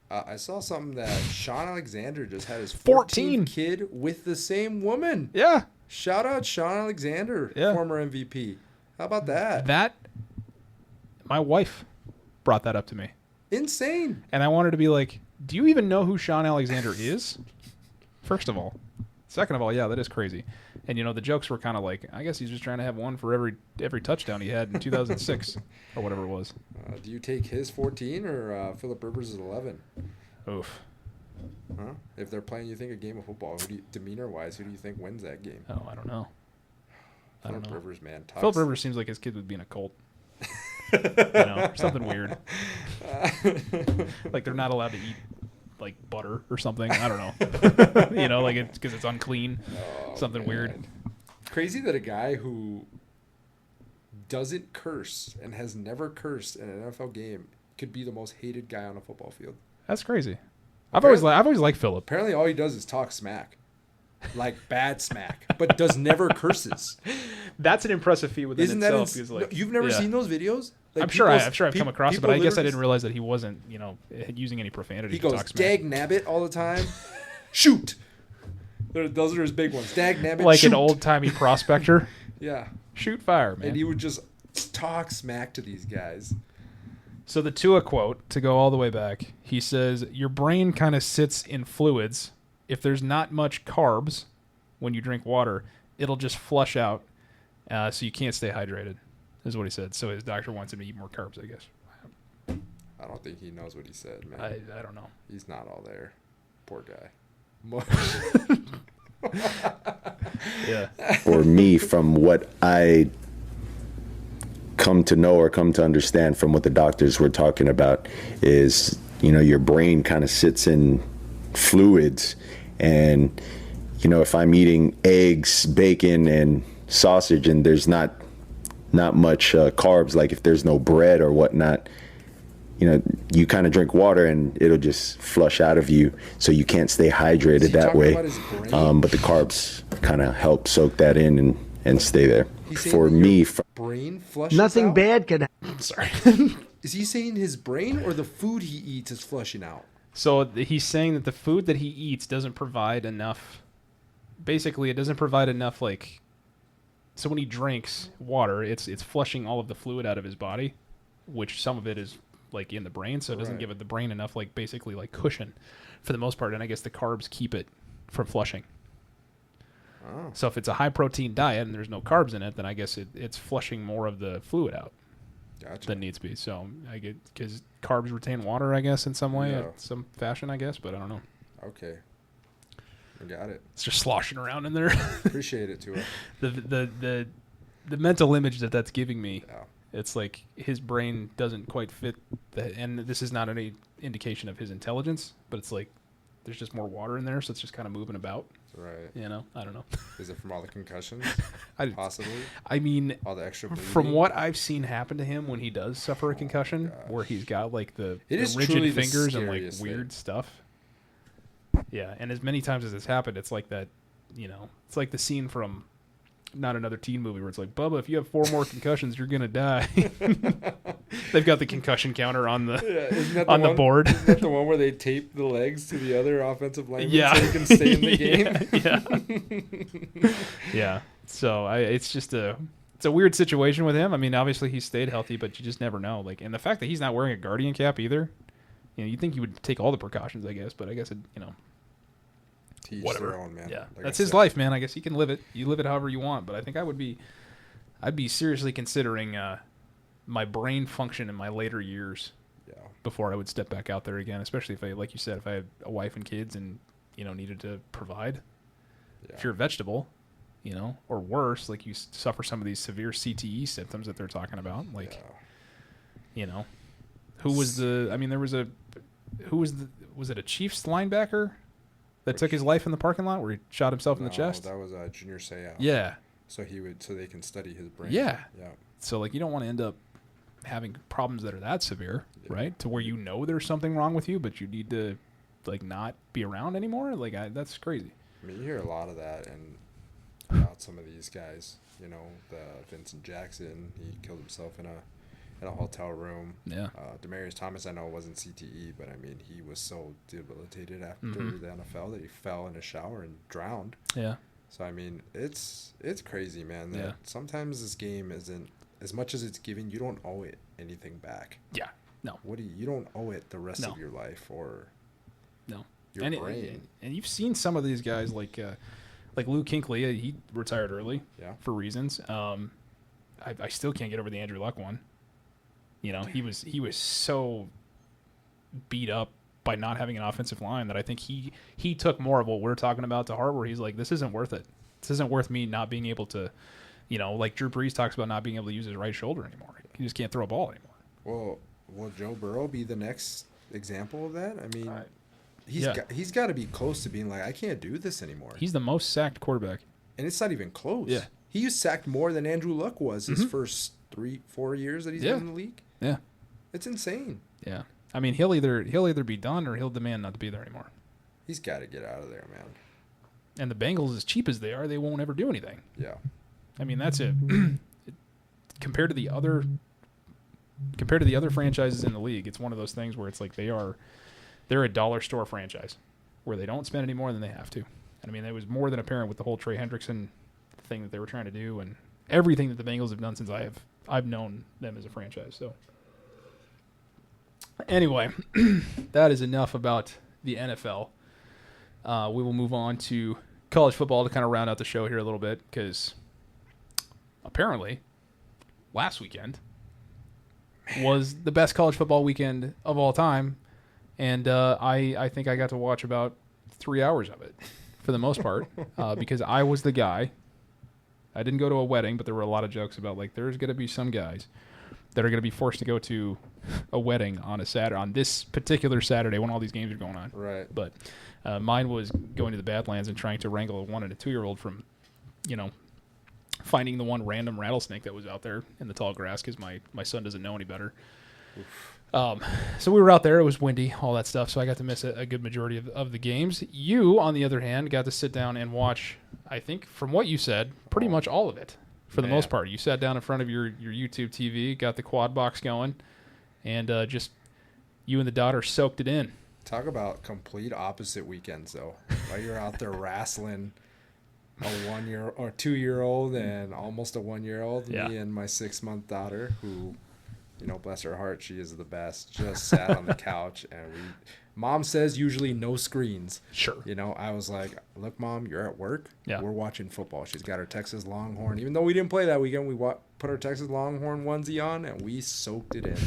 I saw something that Sean Alexander just had his 14th kid with the same woman. Yeah. Shout out Sean Alexander, former MVP. How about that? My wife brought that up to me. Insane. And I wanted to be like, do you even know who Sean Alexander is? First of all. Second of all, yeah, that is crazy. And, the jokes were kind of like, I guess he's just trying to have one for every touchdown he had in 2006 or whatever it was. Do you take his 14 or Phillip Rivers' 11? Oof. Huh? If they're playing, you think, a game of football, demeanor-wise, who do you think wins that game? Oh, I don't know. Phillip Rivers, man. Phillip Rivers seems like his kid would be in a cult. Something weird. Like they're not allowed to eat like butter or something. I don't know. Like it's because it's unclean. Something weird. Crazy that a guy who doesn't curse and has never cursed in an NFL game could be the most hated guy on a football field. That's crazy. I've always liked Phillip. Apparently, all he does is talk smack. like bad smack, but never curses. That's an impressive feat within Isn't that itself. no, you've never seen those videos? Like I'm sure I've come across it, but I guess I didn't realize that he wasn't, using any profanity. He goes, dag nabbit all the time. Shoot. Those are his big ones. Dag nabbit, like shoot. an old-timey prospector. Yeah. Shoot fire, man. And he would just talk smack to these guys. So the Tua quote, to go all the way back, he says, your brain kind of sits in fluids. If there's not much carbs when you drink water, it'll just flush out, so you can't stay hydrated, is what he said. So his doctor wants him to eat more carbs, I guess. I don't think he knows what he said, man. I don't know. He's not all there. Poor guy. Yeah. For me, from what I come to know or come to understand from what the doctors were talking about is, your brain kind of sits in fluids. And, if I'm eating eggs, bacon, and sausage and there's not much carbs, like if there's no bread or whatnot, you kind of drink water and it'll just flush out of you, so you can't stay hydrated that way. But the carbs kind of help soak that in and stay there. For me, brain flushes nothing out? bad can. Sorry. Is he saying his brain or the food he eats is flushing out? So he's saying that the food that he eats doesn't provide enough. Basically, it doesn't provide enough, like. So when he drinks water, it's flushing all of the fluid out of his body, which some of it is like in the brain, so it doesn't give it the brain enough, like basically like cushion for the most part. And I guess the carbs keep it from flushing. Oh. So if it's a high protein diet and there's no carbs in it, then I guess it's flushing more of the fluid out than needs to be. So I get, because carbs retain water, I guess, in some way, some fashion, I guess, but I don't know. Okay. I got it. It's just sloshing around in there. Appreciate it, Tua. The mental image that's giving me, yeah. It's like his brain doesn't quite fit, and this is not any indication of his intelligence, but it's like there's just more water in there, so it's just kind of moving about. Right. I don't know. Is it from all the concussions? Possibly. I mean, all the extra bleeding? From what I've seen happen to him when he does suffer a concussion, where he's got like the rigid fingers and like weird stuff. Yeah, and as many times as it's happened, it's like that, it's like the scene from Not Another Teen Movie where it's like, Bubba, if you have 4 more concussions, you're gonna die. They've got the concussion counter on the the board. Isn't that the one where they tape the legs to the other offensive lineman so he can stay in the game? Yeah. So it's just it's a weird situation with him. I mean, obviously he stayed healthy, but you just never know. Like, and the fact that he's not wearing a Guardian cap either, you'd think he would take all the precautions, I guess. But I guess whatever. Their own, man. Yeah, that's his life, man. I guess he can live it. You live it however you want. But I think I'd be seriously considering my brain function in my later years before I would step back out there again. Especially if like you said, if I had a wife and kids and needed to provide. Yeah. If you're a vegetable, or worse, like you suffer some of these severe CTE symptoms that they're talking about, like, who was the? I mean, was it a Chiefs linebacker that took his life in the parking lot where he shot himself in the chest? That was Junior Seau. Yeah. So they can study his brain. Yeah. Yeah. So like you don't want to end up having problems that are that severe, right? To where there's something wrong with you, but you need to like not be around anymore. Like that's crazy. I mean, you hear a lot of that about some of these guys. The Vincent Jackson, he killed himself in a hotel room. Yeah. Demaryius Thomas, I know it wasn't CTE, but I mean, he was so debilitated after the NFL that he fell in a shower and drowned. Yeah. So I mean, it's crazy, man. That sometimes this game isn't as much as it's given. You don't owe it anything back. Yeah. No. You don't owe it the rest of your life or your brain. And you've seen some of these guys like Lou Kinkley. He retired early for reasons. I still can't get over the Andrew Luck one. He was so beat up by not having an offensive line that I think he took more of what we're talking about to heart, where he's like, this isn't worth it. This isn't worth me not being able to, like Drew Brees talks about not being able to use his right shoulder anymore. He just can't throw a ball anymore. Well, will Joe Burrow be the next example of that? I mean, he's got to be close to being like, I can't do this anymore. He's the most sacked quarterback. And it's not even close. Yeah. He was sacked more than Andrew Luck was his first 3-4 years that he's been in the league. Yeah. It's insane. Yeah. I mean, he'll either be done or he'll demand not to be there anymore. He's got to get out of there, man. And the Bengals, as cheap as they are, they won't ever do anything. Yeah. I mean, that's it. Compared to the other franchises in the league, it's one of those things where it's like they're a dollar store franchise where they don't spend any more than they have to. And I mean, it was more than apparent with the whole Trey Hendrickson thing that they were trying to do and everything that the Bengals have done since I've known them as a franchise. So anyway, that is enough about the NFL. We will move on to college football to kind of round out the show here a little bit because apparently last weekend was the best college football weekend of all time, and I think I got to watch about 3 hours of it for the most part because I was the guy. I didn't go to a wedding, but there were a lot of jokes about like there's going to be some guys that are going to be forced to go to a wedding on this particular Saturday when all these games are going on. Right. But mine was going to the Badlands and trying to wrangle a 1 and a 2-year-old from, finding the one random rattlesnake that was out there in the tall grass because my son doesn't know any better. So we were out there. It was windy, all that stuff. So I got to miss a good majority of the games. You, on the other hand, got to sit down and watch, I think, from what you said, pretty much all of it for the most part. You sat down in front of your YouTube TV, got the quad box going, and just you and the daughter soaked it in. Talk about complete opposite weekends, though. While you're out there wrestling a 1-year or 2-year-old and almost a 1-year-old, Yeah. me and my 6-month daughter, who, bless her heart, she is the best, just sat on the couch and Mom says usually no screens. Sure. I was like, look, Mom, you're at work. Yeah. We're watching football. She's got her Texas Longhorn. Even though we didn't play that weekend, we put our Texas Longhorn onesie on and we soaked it in.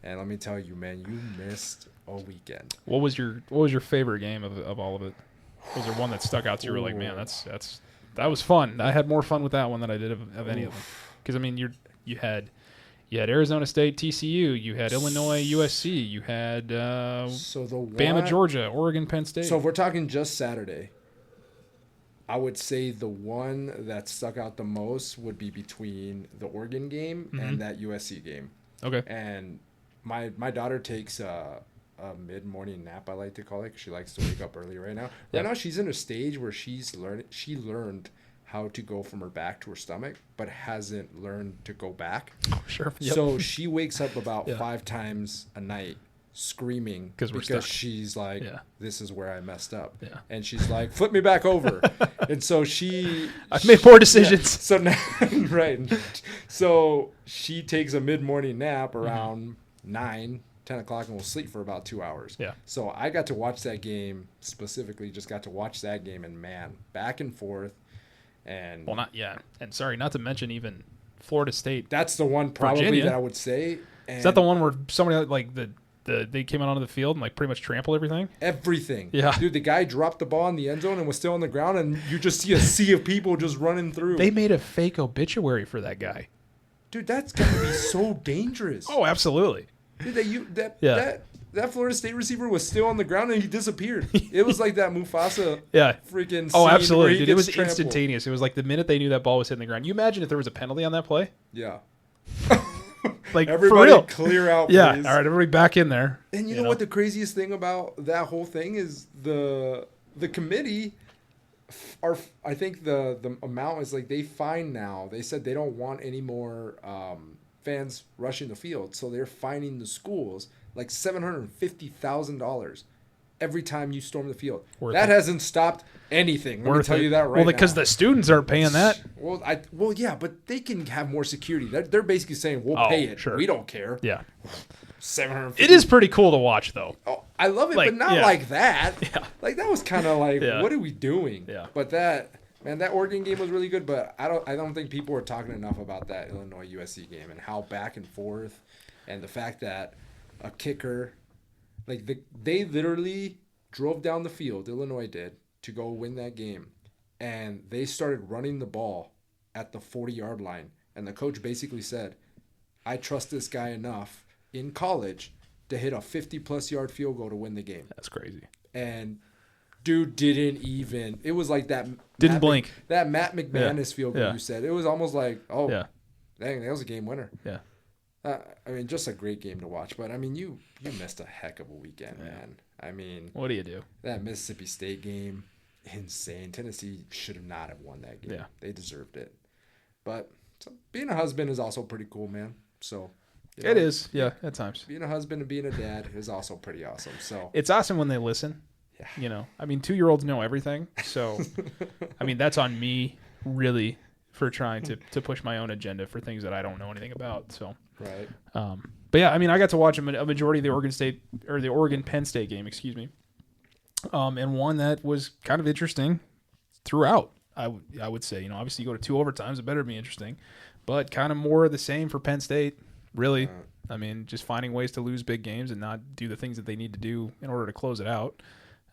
And let me tell you, man, you missed a weekend. What was your favorite game of all of it? Was there one that stuck out to you? You were like, man, that was fun. I had more fun with that one than I did of any of them. Because I mean, you had Arizona State, TCU, you had Illinois, USC, you had Bama, Georgia, Oregon, Penn State. So if we're talking just Saturday, I would say the one that stuck out the most would be between the Oregon game and that USC game. Okay. And my daughter takes a mid-morning nap, I like to call it, because she likes to wake up early right now. Right now she's in a stage where she learned how to go from her back to her stomach, but hasn't learned to go back. Oh, sure. Yep. So she wakes up about 5 times a night screaming because she's like, this is where I messed up. Yeah. And she's like, flip me back over. And so I've made poor decisions. So now, right. So she takes a mid-morning nap around 9, 10 o'clock and will sleep for about 2 hours. Yeah. So I got to watch that game, specifically just got to watch that game, and man, back and forth. And and sorry, not to mention even Florida State. That's the one probably Virginia. that I would say. And is that the one where somebody like they came out onto the field and like pretty much trampled everything? Everything. Yeah. Dude, the guy dropped the ball in the end zone and was still on the ground, and you just see a sea of people just running through. They made a fake obituary for that guy. Dude, that's gonna be so dangerous. Oh, absolutely. Dude, that Florida State receiver was still on the ground and he disappeared. It was like that Mufasa freaking scene. Oh, absolutely, where dude. It was trampled. instantaneous. It was like the minute they knew that ball was hitting the ground. You imagine if there was a penalty on that play? Yeah. Like, everybody for real. Clear out, please. Yeah, all right, everybody back in there. And you know what the craziest thing about that whole thing is the committee I think the amount is like they fine now. They said they don't want any more fans rushing the field, so they're fining the schools like $750,000 every time you storm the field. That hasn't stopped anything. Let me tell you that right now. Well, because the students aren't paying that. Well, yeah, but they can have more security. They're basically saying we'll pay it. Sure. We don't care. Yeah. $750,000. It is pretty cool to watch, though. Oh, I love it, but not like that. Yeah. Like that was kind of like, what are we doing? Yeah. But that Oregon game was really good. But I don't think people are talking enough about that Illinois USC game and how back and forth, and the fact that a kicker, they literally drove down the field. Illinois did to go win that game, and they started running the ball at the 40-yard line, and the coach basically said, "I trust this guy enough in college to hit a 50-plus yard field goal to win the game." That's crazy. And dude didn't even. It was like that. Didn't blink. That Matt McManus field goal you said. It was almost like, dang, that was a game winner. Yeah. I mean, just a great game to watch. But I mean, you missed a heck of a weekend, man. I mean, what do you do? That Mississippi State game. insane. Tennessee should not have won that game. Yeah. They deserved it. But being a husband is also pretty cool, man. So It is, yeah, at times. Being a husband and being a dad is also pretty awesome. So it's awesome when they listen. Yeah. You know, I mean, 2-year-olds know everything. So, I mean, that's on me, really, for trying to push my own agenda for things that I don't know anything about. So, right. But yeah, I mean, I got to watch a majority of the Oregon Penn State game, excuse me. And one that was kind of interesting throughout. I would say, you know, obviously you go to 2 overtimes, it better be interesting, but kind of more of the same for Penn State. Really, I mean, just finding ways to lose big games and not do the things that they need to do in order to close it out.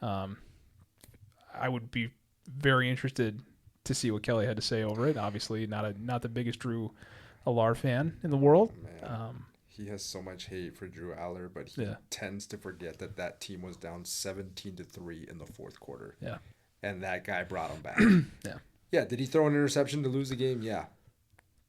I would be very interested to see what Kelly had to say over it. Obviously, not the biggest Drew Aller fan in the world. He has so much hate for Drew Aller, but he tends to forget that team was down 17-3 in the fourth quarter. Yeah, and that guy brought him back. Yeah. Did he throw an interception to lose the game? Yeah,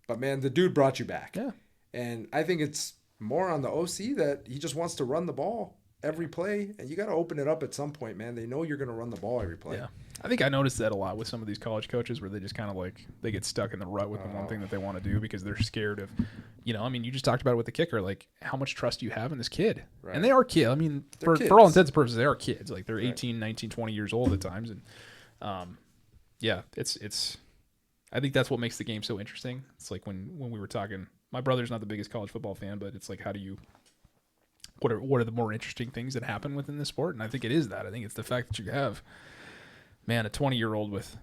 but man, the dude brought you back. Yeah. And I think it's more on the OC that he just wants to run the ball every play, and you got to open it up at some point, man. They know you're going to run the ball every play. Yeah. I think I noticed that a lot with some of these college coaches where they just kind of like they get stuck in the rut with the one thing that they want to do because they're scared of, you know, I mean, you just talked about it with the kicker, like how much trust do you have in this kid? Right. And they are kids. I mean, for all intents and purposes, they are kids. Like they're 18, 19, 20 years old at times. And yeah, it's I think that's what makes the game so interesting. It's like when we were talking, my brother's not the biggest college football fan, but it's like, what are the more interesting things that happen within the sport? And I think it is that. I think it's the fact that you have, man, a 20-year-old with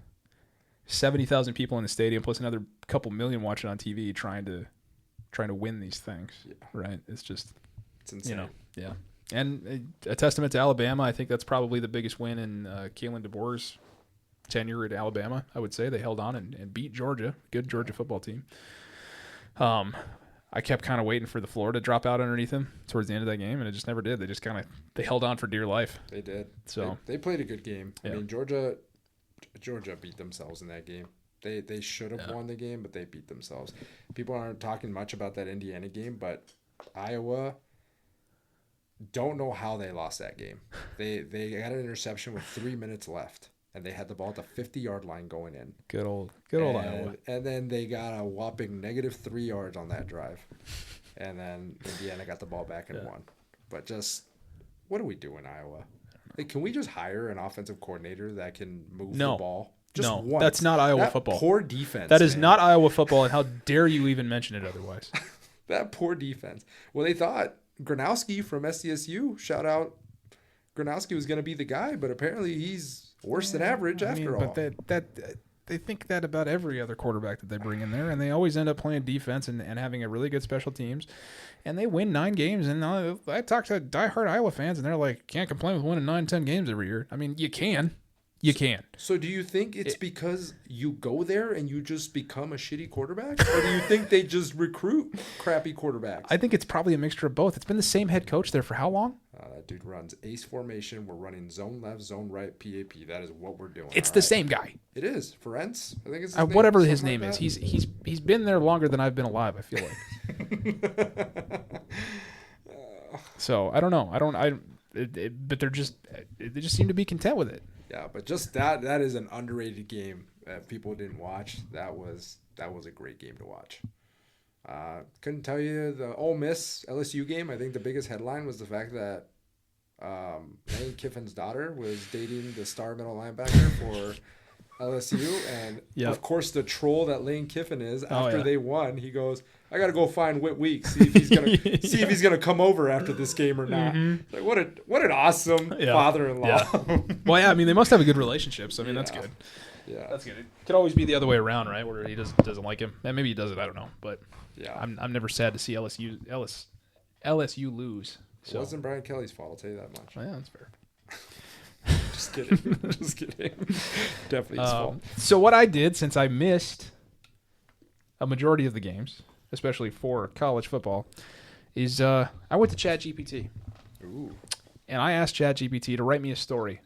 70,000 people in the stadium plus another couple million watching on TV trying to win these things. Yeah. Right? It's insane. You know, yeah. And a testament to Alabama. I think that's probably the biggest win in Kalen DeBoer's tenure at Alabama. I would say they held on and beat Georgia, good Georgia football team. I kept kind of waiting for the floor to drop out underneath them towards the end of that game, and it just never did. They just they held on for dear life. They did. So they played a good game. Yeah. I mean, Georgia beat themselves in that game. They should have won the game, but they beat themselves. People aren't talking much about that Indiana game, but Iowa don't know how they lost that game. They got an interception with 3 minutes left. And they had the ball at the 50-yard line going in. Good old Iowa. And then they got a whopping -3 yards on that drive. And then Indiana got the ball back and won. But just, what are we doing, Iowa? Like, can we just hire an offensive coordinator that can move the ball? Just once. That's not Iowa football. Poor defense. That is not Iowa football, and how dare you even mention it otherwise? That poor defense. Well, they thought Gronowski from SDSU, shout out, Gronowski was going to be the guy, but apparently he's worse than average after all. But they think that about every other quarterback that they bring in there, and they always end up playing defense and having a really good special teams, and they win 9 games. And I talk to diehard Iowa fans, and they're like, can't complain with winning 9, 10 games every year. I mean, you can. You can. So do you think it's because you go there and you just become a shitty quarterback? Or do you think they just recruit crappy quarterbacks? I think it's probably a mixture of both. It's been the same head coach there for how long? That dude runs ace formation. We're running zone left, zone right, PAP. That is what we're doing. It's the same guy. It is. Ferenc, I think it's his name, whatever his name like is. He's been there longer than I've been alive, I feel like. So, I don't know. But they just seem to be content with it. Yeah, but just that is an underrated game that people didn't watch. That was a great game to watch. Couldn't tell you the Ole Miss LSU game. I think the biggest headline was the fact that Lane Kiffin's daughter was dating the star middle linebacker for LSU, and of course the troll that Lane Kiffin is. After they won, he goes, "I got to go find Whit Weeks, see if he's gonna come over after this game or not." Mm-hmm. Like what an awesome father-in-law. Yeah. Well, yeah, I mean they must have a good relationship, so I mean that's good. Yeah, that's good. It could always be the other way around, right? Where he doesn't like him, and maybe he does it. I don't know, but yeah, I'm never sad to see LSU lose. So. It wasn't Brian Kelly's fault. I'll tell you that much. Oh, yeah, that's fair. Just kidding. Just kidding. Definitely his fault. So what I did, since I missed a majority of the games, especially for college football, is I went to ChatGPT. Ooh. And I asked ChatGPT to write me a story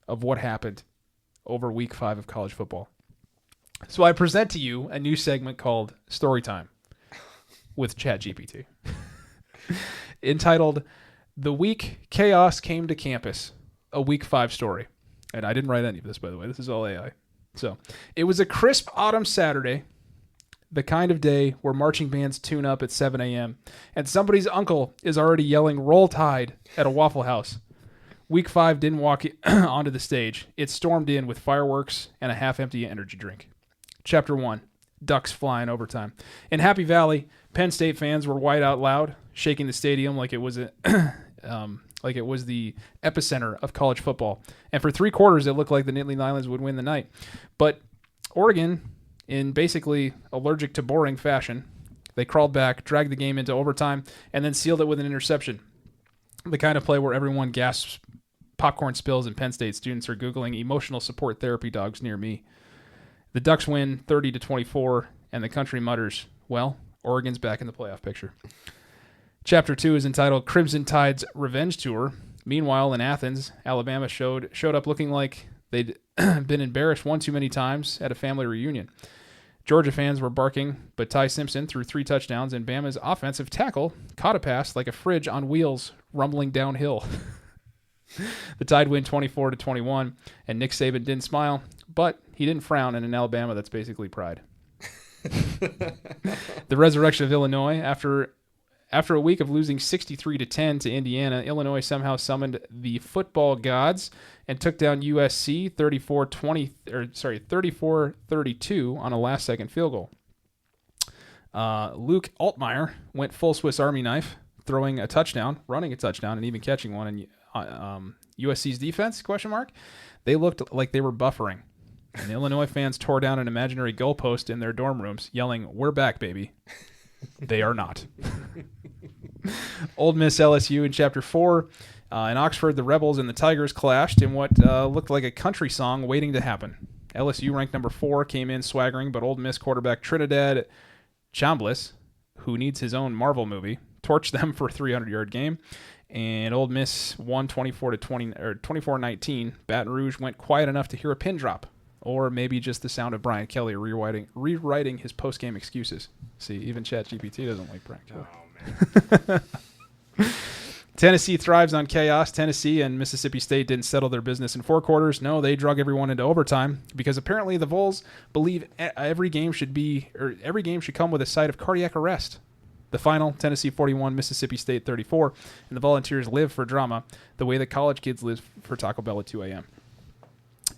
of what happened over week 5 of college football. So I present to you a new segment called Storytime with ChatGPT, entitled "The Week Chaos Came to Campus, a Week 5 Story." And I didn't write any of this, by the way. This is all AI. So it was a crisp autumn Saturday, the kind of day where marching bands tune up at 7 a.m. and somebody's uncle is already yelling Roll Tide at a Waffle House. Week 5 didn't walk onto the stage. It stormed in with fireworks and a half-empty energy drink. Chapter 1, Ducks Fly in Overtime. In Happy Valley, Penn State fans were white out loud, shaking the stadium like it was the epicenter of college football. And for 3 quarters, it looked like the Nittany Lions would win the night. But Oregon, in basically allergic to boring fashion, they crawled back, dragged the game into overtime, and then sealed it with an interception. The kind of play where everyone gasps, popcorn spills, and Penn State students are Googling emotional support therapy dogs near me. The Ducks win 30-24, and the country mutters, well, Oregon's back in the playoff picture. Chapter 2 is entitled Crimson Tide's Revenge Tour. Meanwhile, in Athens, Alabama showed up looking like they'd been embarrassed one too many times at a family reunion. Georgia fans were barking, but Ty Simpson threw 3 touchdowns, and Bama's offensive tackle caught a pass like a fridge on wheels rumbling downhill. The Tide win 24-21, and Nick Saban didn't smile, but he didn't frown in an Alabama that's basically pride. The resurrection of Illinois. After a week of losing 63-10 to Indiana, Illinois somehow summoned the football gods and took down USC 34-32 on a last-second field goal. Luke Altmaier went full Swiss Army knife, running a touchdown, and even catching one. And USC's defense, ? They looked like they were buffering. And Illinois fans tore down an imaginary goalpost in their dorm rooms, yelling, "We're back, baby." They are not. Ole Miss LSU in Chapter 4. In Oxford, the Rebels and the Tigers clashed in what looked like a country song waiting to happen. LSU, ranked number 4, came in swaggering, but Ole Miss quarterback Trinidad Chambliss, who needs his own Marvel movie, torched them for a 300-yard game. And Ole Miss won 24-19. Baton Rouge went quiet enough to hear a pin drop, or maybe just the sound of Brian Kelly rewriting his post-game excuses. See, even ChatGPT doesn't like Brian Kelly. Oh, man. Tennessee thrives on chaos. Tennessee and Mississippi State didn't settle their business in 4 quarters. No, they drug everyone into overtime because apparently the Vols believe every game should come with a side of cardiac arrest. The final, Tennessee 41, Mississippi State 34, and the Volunteers live for drama the way that college kids live for Taco Bell at 2 a.m.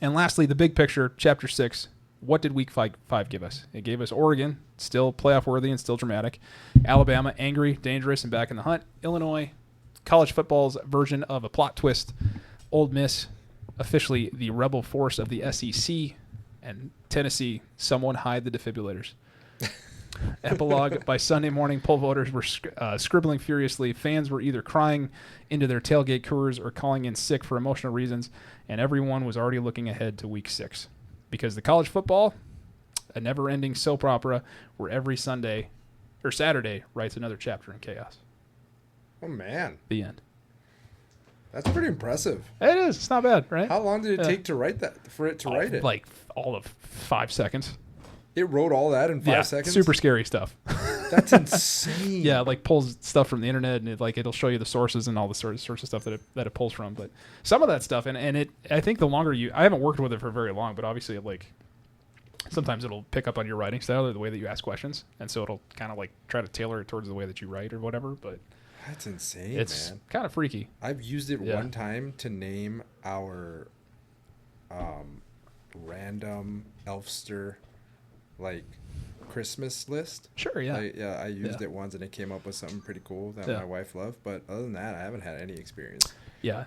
And lastly, the big picture, Chapter 6. What did Week 5 give us? It gave us Oregon, still playoff worthy and still dramatic. Alabama, angry, dangerous, and back in the hunt. Illinois, college football's version of a plot twist. Ole Miss, officially the rebel force of the SEC. And Tennessee, someone hide the defibrillators. Epilogue. By Sunday morning, poll voters were scribbling furiously. Fans were either crying into their tailgate coolers or calling in sick for emotional reasons, and everyone was already looking ahead to Week 6. Because the college football, a never-ending soap opera where every Sunday or Saturday writes another chapter in chaos. Oh, man. The end. That's pretty impressive. It is. It's not bad, right? How long did it take to write that, write it? Like all of 5 seconds. It wrote all that in 5 seconds? Super scary stuff. That's insane. Yeah, like pulls stuff from the internet, and it'll show you the sources and all the sorts of stuff that it pulls from. But some of that stuff, and I think the longer I haven't worked with it for very long, but obviously sometimes it'll pick up on your writing style or the way that you ask questions, and so it'll kind of try to tailor it towards the way that you write or whatever. But that's insane. It's man. Kind of freaky. I've used it one time to name our random Elfster Christmas list. Sure, yeah. I used it once and it came up with something pretty cool that my wife loved. But other than that, I haven't had any experience. Yeah,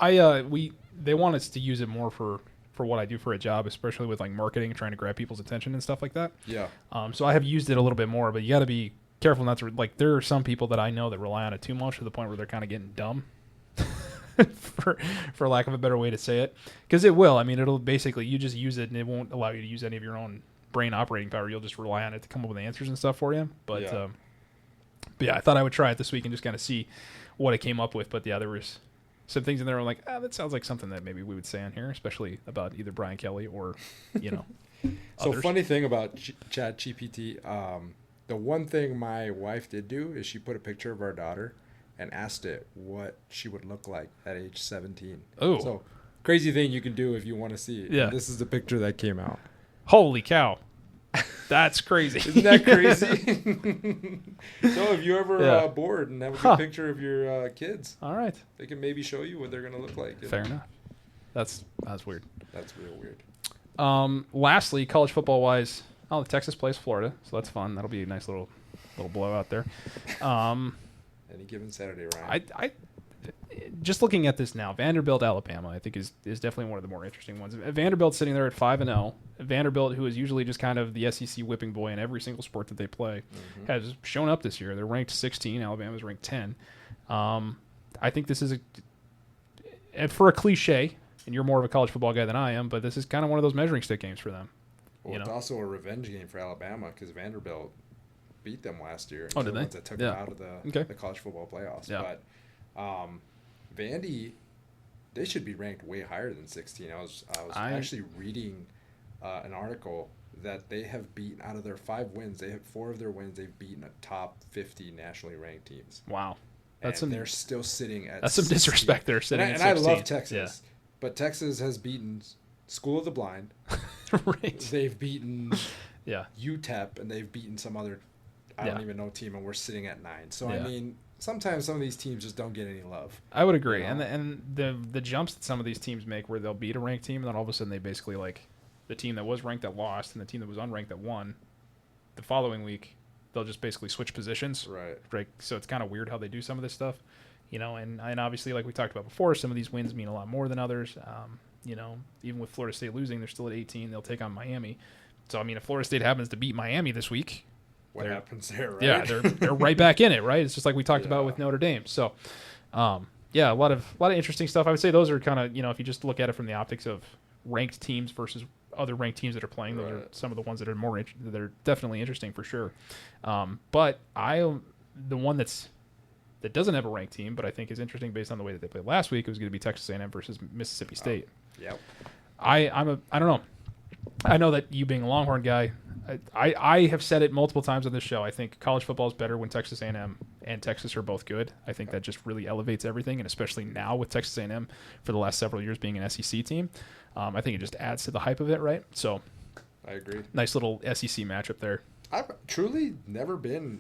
they want us to use it more for what I do for a job, especially with marketing and trying to grab people's attention and stuff like that. Yeah. So I have used it a little bit more, but you got to be careful not to there are some people that I know that rely on it too much to the point where they're kind of getting dumb. for lack of a better way to say it, because it will. I mean, it'll basically you just use it and it won't allow you to use any of your own brain operating power. You'll just rely on it to come up with answers and stuff for you. But yeah, I thought I would try it this week and just kind of see what it came up with. But yeah, there was some things in there I'm like, that sounds like something that maybe we would say on here, especially about either Brian Kelly or So others. Funny thing about ChatGPT, the one thing my wife did do is she put a picture of our daughter and asked it what she would look like at age 17. Oh. So crazy thing you can do if you want to see it. Yeah. This is the picture that came out. Holy cow. That's crazy. Isn't that crazy? So if you're ever bored and have a good picture of your kids, all right, they can maybe show you what they're going to look like. Fair enough. That's weird. That's real weird. Lastly, college football wise, the Texas plays Florida, so that's fun. That'll be a nice little blowout there. Any given Saturday, Ryan. I just looking at this now, Vanderbilt, Alabama, I think is definitely one of the more interesting ones. Vanderbilt's sitting there at 5-0. Vanderbilt, who is usually just kind of the SEC whipping boy in every single sport that they play, has shown up this year. They're ranked 16. Alabama's ranked 10. I think this is for a cliche, and you're more of a college football guy than I am, but this is kind of one of those measuring stick games for them. Well, it's also a revenge game for Alabama because Vanderbilt beat them last year. Oh, did they? That took them out of the college football playoffs. Yeah. But Vandy, they should be ranked way higher than 16. I was actually reading an article that they have beaten, out of their 5 wins, they have 4 of their wins, they've beaten a top 50 nationally ranked teams. Wow. They're still sitting at That's some 16. disrespect there, sitting at 16. And I love Texas. Yeah. But Texas has beaten School of the Blind. Right. They've beaten Yeah. UTEP, and they've beaten some other, I don't even know, team, and we're sitting at 9. So, I mean, sometimes some of these teams just don't get any love. I would agree. You know? And the jumps that some of these teams make where they'll beat a ranked team, and then all of a sudden they basically, like, the team that was ranked that lost and the team that was unranked that won, the following week they'll just basically switch positions. Right. So it's kind of weird how they do some of this stuff. You know, and obviously, like we talked about before, some of these wins mean a lot more than others. You know, even with Florida State losing, they're still at 18. They'll take on Miami. So, I mean, if Florida State happens to beat Miami this week, what happens there, right? Yeah, they're right back in it, right? It's just like we talked about with Notre Dame. So, yeah, a lot of interesting stuff. I would say those are kind of, you know, if you just look at it from the optics of ranked teams versus other ranked teams that are playing, those are some of the ones that are that are definitely interesting for sure. But the one that doesn't have a ranked team, but I think is interesting based on the way that they played last week, it was going to be Texas A&M versus Mississippi State. Yep. I don't know. I know that you being a Longhorn guy, I have said it multiple times on this show. I think college football is better when Texas A&M and Texas are both good. I think that just really elevates everything, and especially now with Texas A&M for the last several years being an SEC team, I think it just adds to the hype of it, right? So, I agree. Nice little SEC matchup there. I've truly never been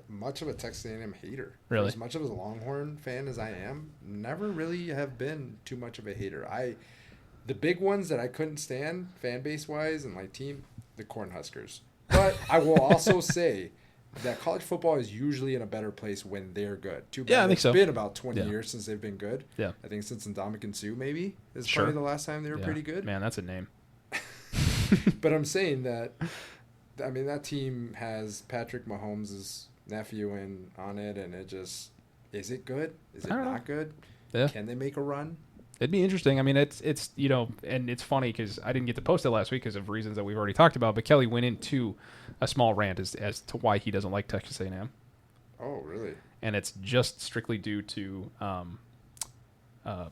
much of a Texas A&M hater. Really? As much of a Longhorn fan as I am, never really have been too much of a hater. The big ones that I couldn't stand, fan base wise and like team, the Cornhuskers. But I will also say that college football is usually in a better place when they're good. Too bad. Yeah, I think so. It's been about 20 years since they've been good. Yeah. I think since Ndamukong Suh maybe is probably the last time they were pretty good. Man, that's a name. But I'm saying that, I mean, that team has Patrick Mahomes' nephew on it, and it just, is it good? Is it not good? Yeah. Can they make a run? It'd be interesting. I mean, it's you know, and it's funny because I didn't get to post it last week because of reasons that we've already talked about. But Kelly went into a small rant as to why he doesn't like Texas A&M. Oh, really? And it's just strictly due to, oh my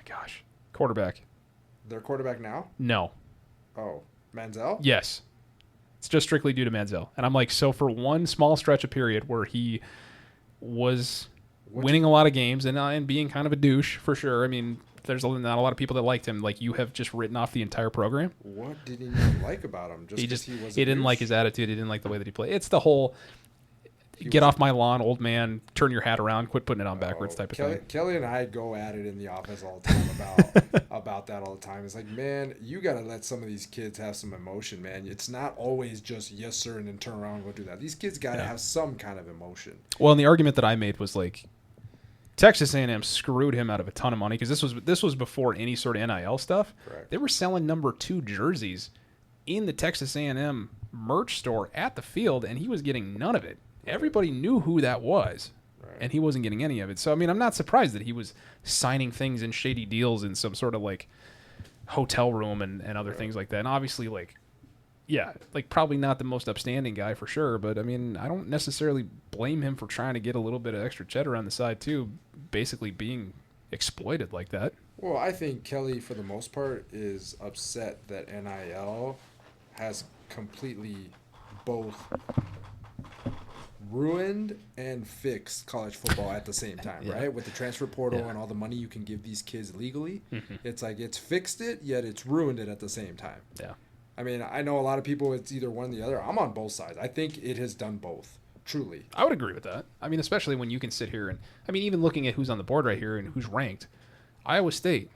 gosh, quarterback. Their quarterback now? No. Oh, Manziel? Yes. It's just strictly due to Manziel. And I'm like, so for one small stretch of period where he was winning a lot of games and being kind of a douche for sure. I mean, there's not a lot of people that liked him. Like, you have just written off the entire program. What did he not like about him? He didn't like his attitude. He didn't like the way that he played. It's the whole get off my lawn, old man, turn your hat around, quit putting it on backwards type of thing. Kelly and I go at it in the office all the time about that all the time. It's like, man, you got to let some of these kids have some emotion, man. It's not always just yes, sir, and then turn around and go do that. These kids got to have some kind of emotion. Well, and the argument that I made was like, Texas A&M screwed him out of a ton of money because this was before any sort of NIL stuff. Correct. They were selling number 2 jerseys in the Texas A&M merch store at the field, and he was getting none of it. Everybody knew who that was, and he wasn't getting any of it. So, I mean, I'm not surprised that he was signing things in shady deals in some sort of, like, hotel room and other things like that. And obviously, like, yeah, like, probably not the most upstanding guy for sure, but, I mean, I don't necessarily blame him for trying to get a little bit of extra cheddar on the side, too, basically being exploited like that. Well, I think Kelly, for the most part, is upset that NIL has completely both ruined and fixed college football at the same time, Yeah. right? With the transfer portal Yeah. and all the money you can give these kids legally, Mm-hmm. it's like it's fixed it, yet it's ruined it at the same time. Yeah. I mean, I know a lot of people, it's either one or the other. I'm on both sides. I think it has done both, truly. I would agree with that. I mean, especially when you can sit here and, I mean, even looking at who's on the board right here and who's ranked, Iowa State,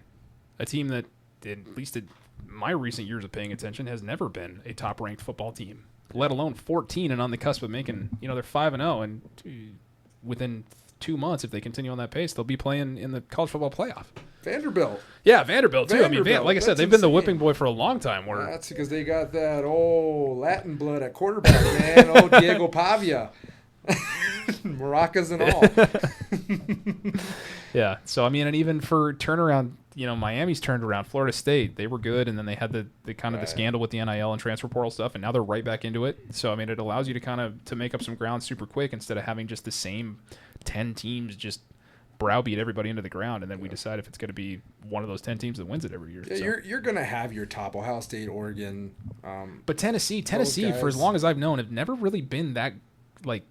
a team that, at least in my recent years of paying attention, has never been a top-ranked football team, let alone 14 and on the cusp of making, they're 5-0, and within 2 months, if they continue on that pace, they'll be playing in the college football playoff. Vanderbilt. Yeah, Vanderbilt, too. I mean, Vanderbilt, like I said, that's they've been the insane. whipping boy for a long time. Where That's because they got that old Latin blood at quarterback, man. Old Diego Pavia. Maracas and all. Yeah. So, I mean, and even for turnaround, Miami's turned around. Florida State, they were good, and then they had the kind of the scandal with the NIL and transfer portal stuff, and now they're right back into it. So, I mean, it allows you to kind of to make up some ground super quick instead of having just the same 10 teams just browbeat everybody into the ground, and then we decide if it's going to be one of those 10 teams that wins it every year. Yeah, So. you're going to have your top Ohio State, Oregon. But Tennessee, for as guys- long as I've known, have never really been that, like,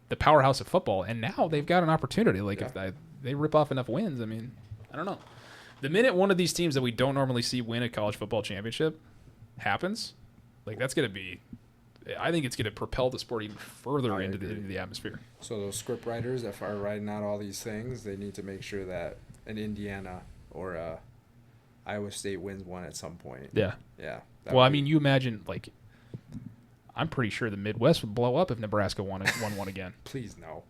the powerhouse of football, and now they've got an opportunity. Like, if they rip off enough wins, I mean, I don't know. The minute one of these teams that we don't normally see win a college football championship happens, like, that's going to be, I think it's going to propel the sport even further into the atmosphere. So those script writers that are writing out all these things, they need to make sure that an Indiana or a Iowa State wins one at some point. Yeah. Yeah. Well, I mean, you imagine, like, I'm pretty sure the Midwest would blow up if Nebraska won one again. Please no.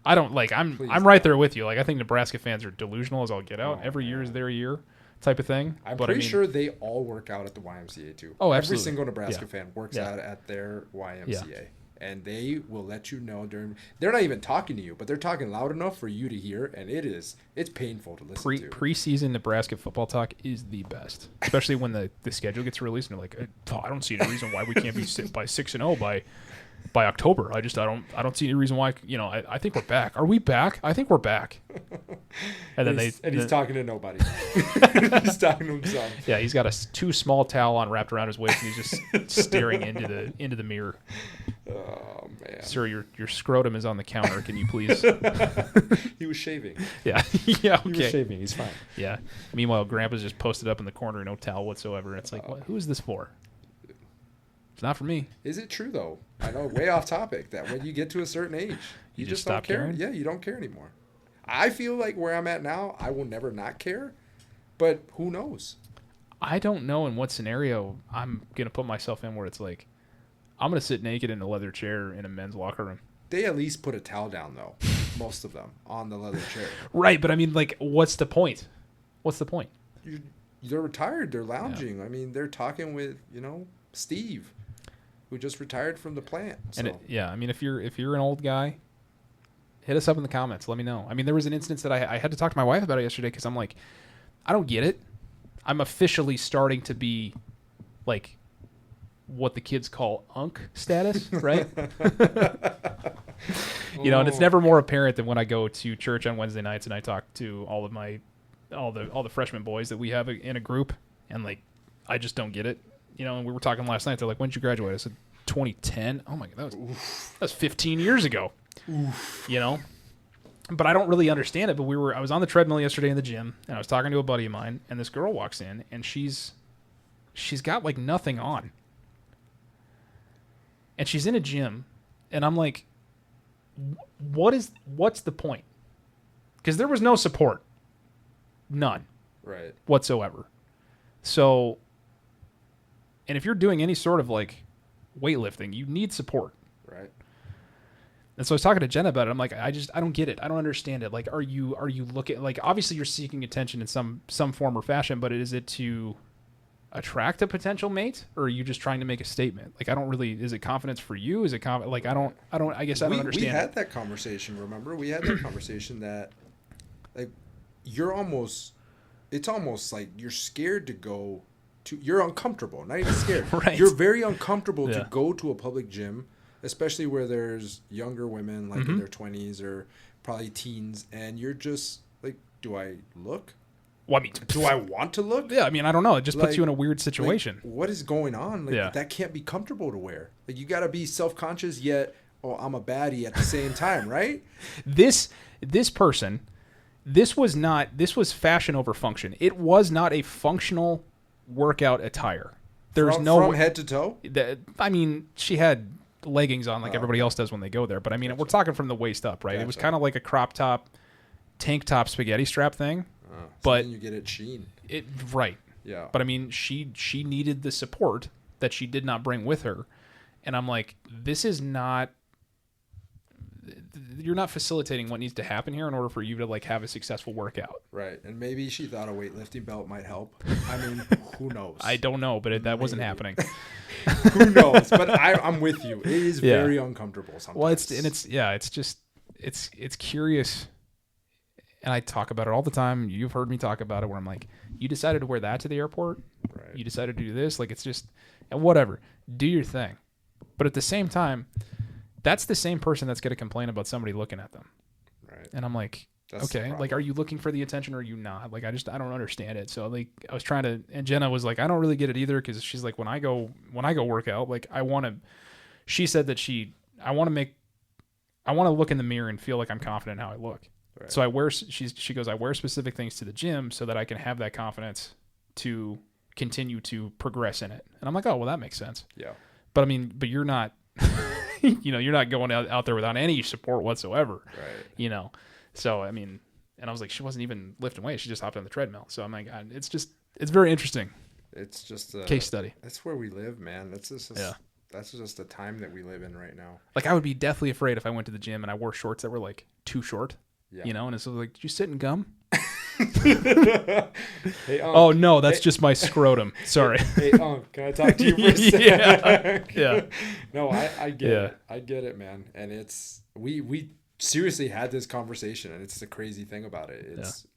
I don't like. I'm right there with you. Like, I think Nebraska fans are delusional as all get out. Every year is their year, type of thing. I'm but pretty I mean, sure they all work out at the YMCA too. Oh, Every absolutely. single Nebraska Yeah. fan works Yeah. out at their YMCA. Yeah. And they will let you know during. They're not even talking to you, but they're talking loud enough for you to hear, and it's painful to listen to. Preseason Nebraska football talk is the best, especially when the schedule gets released and they're like, I don't see any reason why we can't be by 6-0 by October. I don't see any reason why. I think we're back. Are we back? I think we're back. And then he's talking to nobody. He's talking to himself. Yeah, he's got a too small towel on wrapped around his waist, and he's just staring into the mirror. Oh man, sir, your scrotum is on the counter. Can you please? He was shaving. Yeah, yeah, okay. He was shaving. He's fine. Yeah. Meanwhile, Grandpa's just posted up in the corner, no towel whatsoever. And it's like, who is this for? It's not for me. Is it true though? I know, way off topic, that when you get to a certain age, you just don't stop care. caring? Yeah, you don't care anymore. I feel like where I'm at now, I will never not care, but who knows? I don't know in what scenario I'm gonna put myself in where it's like, I'm gonna sit naked in a leather chair in a men's locker room. They at least put a towel down though, most of them, on the leather chair. Right, but I mean, like, what's the point? What's the point? They're retired. They're lounging. Yeah. I mean, they're talking with Steve, who just retired from the plant. So. And I mean, if you're an old guy, hit us up in the comments. Let me know. I mean, there was an instance that I had to talk to my wife about it yesterday because I'm like, I don't get it. I'm officially starting to be like what the kids call unk status, right? And it's never more apparent than when I go to church on Wednesday nights and I talk to all the freshman boys that we have in a group, and like, I just don't get it. And we were talking last night. They're like, "When did you graduate?" I said, 2010. Oh my god, that was 15 years ago. Oof. But I don't really understand it. But I was on the treadmill yesterday in the gym, and I was talking to a buddy of mine, and this girl walks in, and she's got like nothing on, and she's in a gym, and I'm like, what's the point? Because there was no support, none, right, whatsoever. So, and if you're doing any sort of like weightlifting, you need support, right? And so I was talking to Jenna about it. I'm like, I don't get it. I don't understand it. Like, are you looking, like, obviously you're seeking attention in some form or fashion, but is it to attract a potential mate, or are you just trying to make a statement? Like, I don't really, is it confidence for you? Is it like, I don't understand. We had that conversation. Remember, we had that conversation that like it's almost like you're scared to go to, you're uncomfortable, not even scared. Right. You're very uncomfortable to go to a public gym, especially where there's younger women like in their 20s or probably teens, and you're just like, do I look? Well, I mean, do I want to look? Yeah, I mean, I don't know. It just puts you in a weird situation. Like, what is going on? Like, that can't be comfortable to wear. Like, you got to be self-conscious, yet oh, I'm a baddie at the same time, right? This person, this was fashion over function. It was not a functional workout attire. There's from head to toe? I mean, she had leggings on like everybody else does when they go there, but I mean, we're talking from the waist up, right? It was kind of like a crop top, tank top spaghetti strap thing. But then you get it sheen. Right. Yeah. But I mean, she needed the support that she did not bring with her. And I'm like, this is not, you're not facilitating what needs to happen here in order for you to like have a successful workout. Right. And maybe she thought a weightlifting belt might help. I mean, who knows? I don't know, but that wasn't happening. Who knows? But I'm with you. It is very uncomfortable sometimes. Well, it's curious. And I talk about it all the time. You've heard me talk about it where I'm like, you decided to wear that to the airport? Right. You decided to do this? Like, it's just, and whatever. Do your thing. But at the same time, that's the same person that's going to complain about somebody looking at them. Right. And I'm like, That's okay, like, are you looking for the attention or are you not? Like, I don't understand it. So like, I was trying to, and Jenna was like, I don't really get it either. Cause she's like, when I go work out, like she said that I want to look in the mirror and feel like I'm confident in how I look. Right. So she goes, I wear specific things to the gym so that I can have that confidence to continue to progress in it. And I'm like, oh, well, that makes sense. Yeah. But I mean, you're not, you're not going out there without any support whatsoever. Right. So, I mean, and I was like, she wasn't even lifting weights. She just hopped on the treadmill. So I'm like, it's very interesting. It's just a case study. That's where we live, man. That's just the time that we live in right now. Like, I would be deathly afraid if I went to the gym and I wore shorts that were like too short. Yeah. And it's like, did you sit in gum? Hey, oh no, that's just my scrotum. Sorry. Hey, can I talk to you for a second? Yeah. No, I get it. I get it, man. And it's we seriously had this conversation, and it's the crazy thing about it.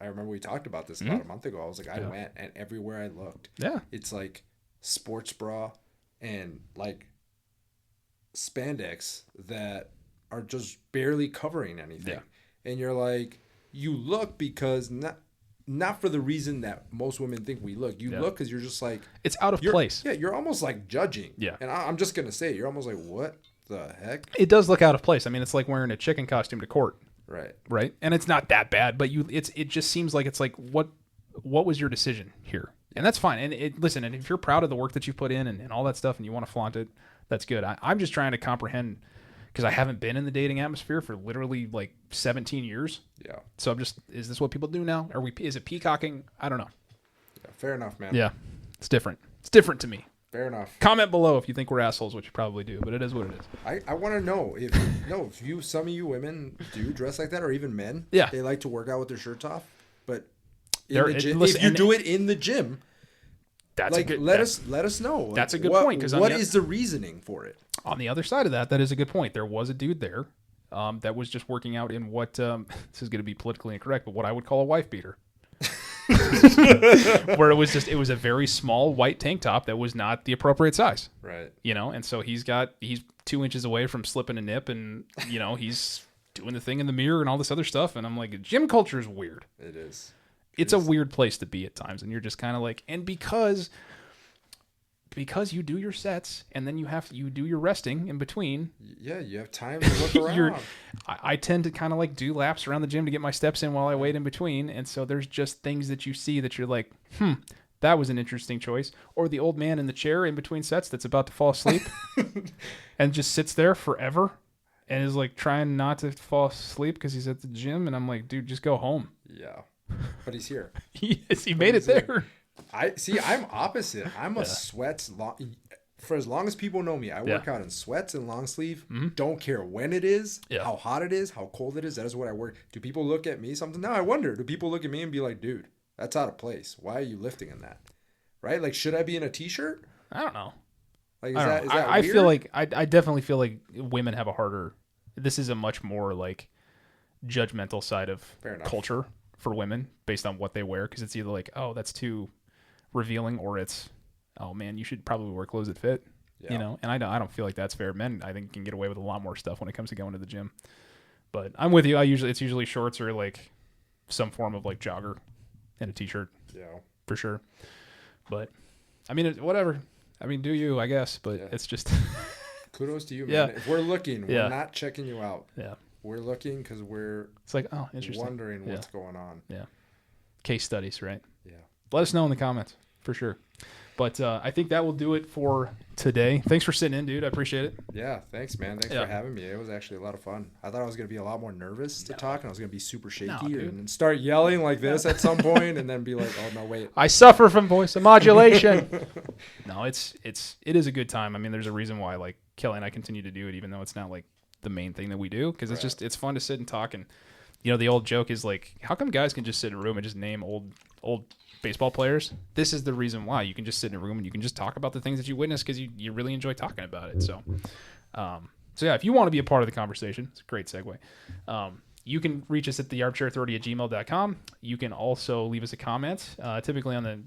I remember we talked about this about a month ago. I was like, I went, and everywhere I looked, it's like sports bra and like spandex that are just barely covering anything. Yeah. And you're like, you look because not for the reason that most women think we look. You look because you're just like, it's out of place. Yeah, you're almost like judging. Yeah. And I'm just gonna say, you're almost like, what the heck? It does look out of place. I mean, it's like wearing a chicken costume to court. Right. Right. And it's not that bad, but it just seems like it's like, what was your decision here? And that's fine. And listen, and if you're proud of the work that you put in and all that stuff, and you want to flaunt it, that's good. I'm just trying to comprehend, because I haven't been in the dating atmosphere for literally like 17 years. Yeah. So is this what people do now? Is it peacocking? I don't know. Yeah, fair enough, man. Yeah. It's different. It's different to me. Fair enough. Comment below if you think we're assholes, which you probably do, but it is what it is. I want to know if some of you women do dress like that, or even men. Yeah. They like to work out with their shirts off, but listen, if you do it in the gym, that's like, let us know. Like, that's a good point. Because what is the reasoning for it? On the other side of that is a good point. There was a dude there that was just working out in what this is going to be politically incorrect, but what I would call a wife beater. Where it was a very small white tank top that was not the appropriate size. Right. And so he's 2 inches away from slipping a nip, and he's doing the thing in the mirror and all this other stuff. And I'm like, gym culture is weird. It is. It's a weird place to be at times, and you're just kind of like, and because you do your sets and then you do your resting in between. Yeah, you have time to look around. I tend to kind of like do laps around the gym to get my steps in while I wait in between, and so there's just things that you see that you're like, that was an interesting choice. Or the old man in the chair in between sets that's about to fall asleep and just sits there forever and is like trying not to fall asleep because he's at the gym, and I'm like, dude, just go home. Yeah, but he's here. He made it there. I'm opposite. I'm a sweats for as long as people know me. I work out in sweats and long sleeve. Mm-hmm. Don't care when it is, how hot it is, how cold it is. That is what I work. Do people look at me something? Now I wonder. Do people look at me and be like, dude, that's out of place. Why are you lifting in that? Right? Like, should I be in a t-shirt? I don't know. Like, is that weird? I feel like I definitely feel like women have a harder. This is a much more like judgmental side of culture for women based on what they wear, because it's either like, oh, that's too revealing, or it's, oh man, you should probably wear clothes that fit. And I don't feel like that's fair. Men, I think, can get away with a lot more stuff when it comes to going to the gym. But I'm with you. It's usually shorts or like some form of like jogger and a t-shirt. Yeah, for sure. But I mean, whatever. I mean, do you? I guess. But it's just Kudos to you, man. Yeah. If we're looking, Yeah. we're not checking you out. Yeah. We're looking because we're It's like, oh, interesting. wondering Yeah. what's going on. Yeah. Case studies, right? Yeah. Let us know in the comments for sure. But I think that will do it for today. Thanks for sitting in, dude. I appreciate it. Yeah, thanks, man. Thanks Yeah. for having me. It was actually a lot of fun. I thought I was going to be a lot more nervous to talk, and I was going to be super shaky dude. and start yelling like this at some point, and then be like, "Oh no, wait." I suffer from voice modulation. No, it is a good time. I mean, there's a reason why like Kelly and I continue to do it, even though it's not like the main thing that we do, because it's fun to sit and talk. And you know, the old joke is like, how come guys can just sit in a room and just name old baseball players? This is the reason why. You can just sit in a room and you can just talk about the things that you witness because you really enjoy talking about it. So yeah, if you want to be a part of the conversation, it's a great segue. You can reach us at thearmchairauthority@gmail.com. You can also leave us a comment. Typically on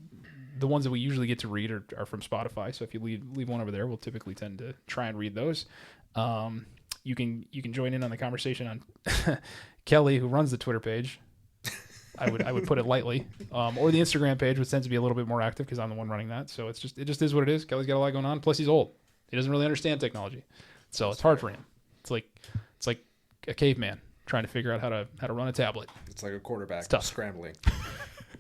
the ones that we usually get to read are from Spotify. So if you leave one over there, we'll typically tend to try and read those. You can join in on the conversation on Kelly, who runs the Twitter page. I would put it lightly, or the Instagram page, which tends to be a little bit more active because I'm the one running that. So it just is what it is. Kelly's got a lot going on. Plus he's old. He doesn't really understand technology, so it's hard for him. It's like a caveman trying to figure out how to run a tablet. It's like a quarterback tough. Scrambling.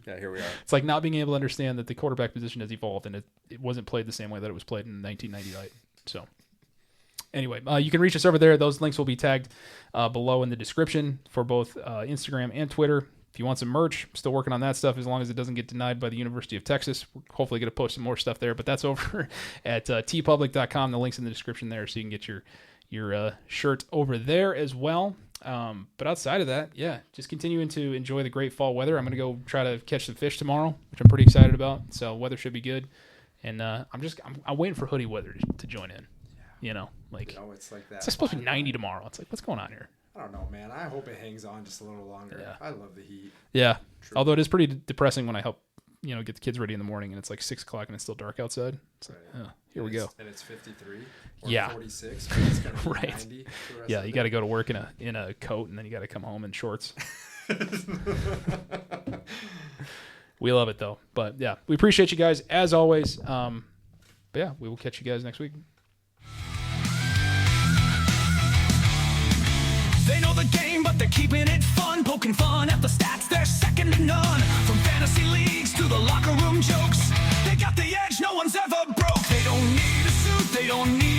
Yeah, here we are. It's like not being able to understand that the quarterback position has evolved and it wasn't played the same way that it was played in 1998. So anyway, you can reach us over there. Those links will be tagged below in the description for both Instagram and Twitter. If you want some merch, I'm still working on that stuff as long as it doesn't get denied by the University of Texas. We're hopefully going to post some more stuff there, but that's over at tpublic.com. The link's in the description there so you can get your shirt over there as well. But outside of that, yeah, just continuing to enjoy the great fall weather. I'm going to go try to catch some fish tomorrow, which I'm pretty excited about. So weather should be good. And I'm waiting for hoodie weather to join in. You know, like, it's like that. It's supposed to be 90 tomorrow. It's like, what's going on here? I don't know, man. I hope it hangs on just a little longer. Yeah. I love the heat. Yeah. True. Although it is pretty depressing when I help, get the kids ready in the morning and it's like 6 o'clock and it's still dark outside. It's like, here we go. And it's 53 or yeah. 46. But it's gonna be right. 90 yeah. You got to go to work in a coat and then you got to come home in shorts. We love it though. But yeah, we appreciate you guys as always. But yeah, we will catch you guys next week. They know the game, but they're keeping it fun. Poking fun at the stats, they're second to none. From fantasy leagues to the locker room jokes, they got the edge no one's ever broke. They don't need a suit, they don't need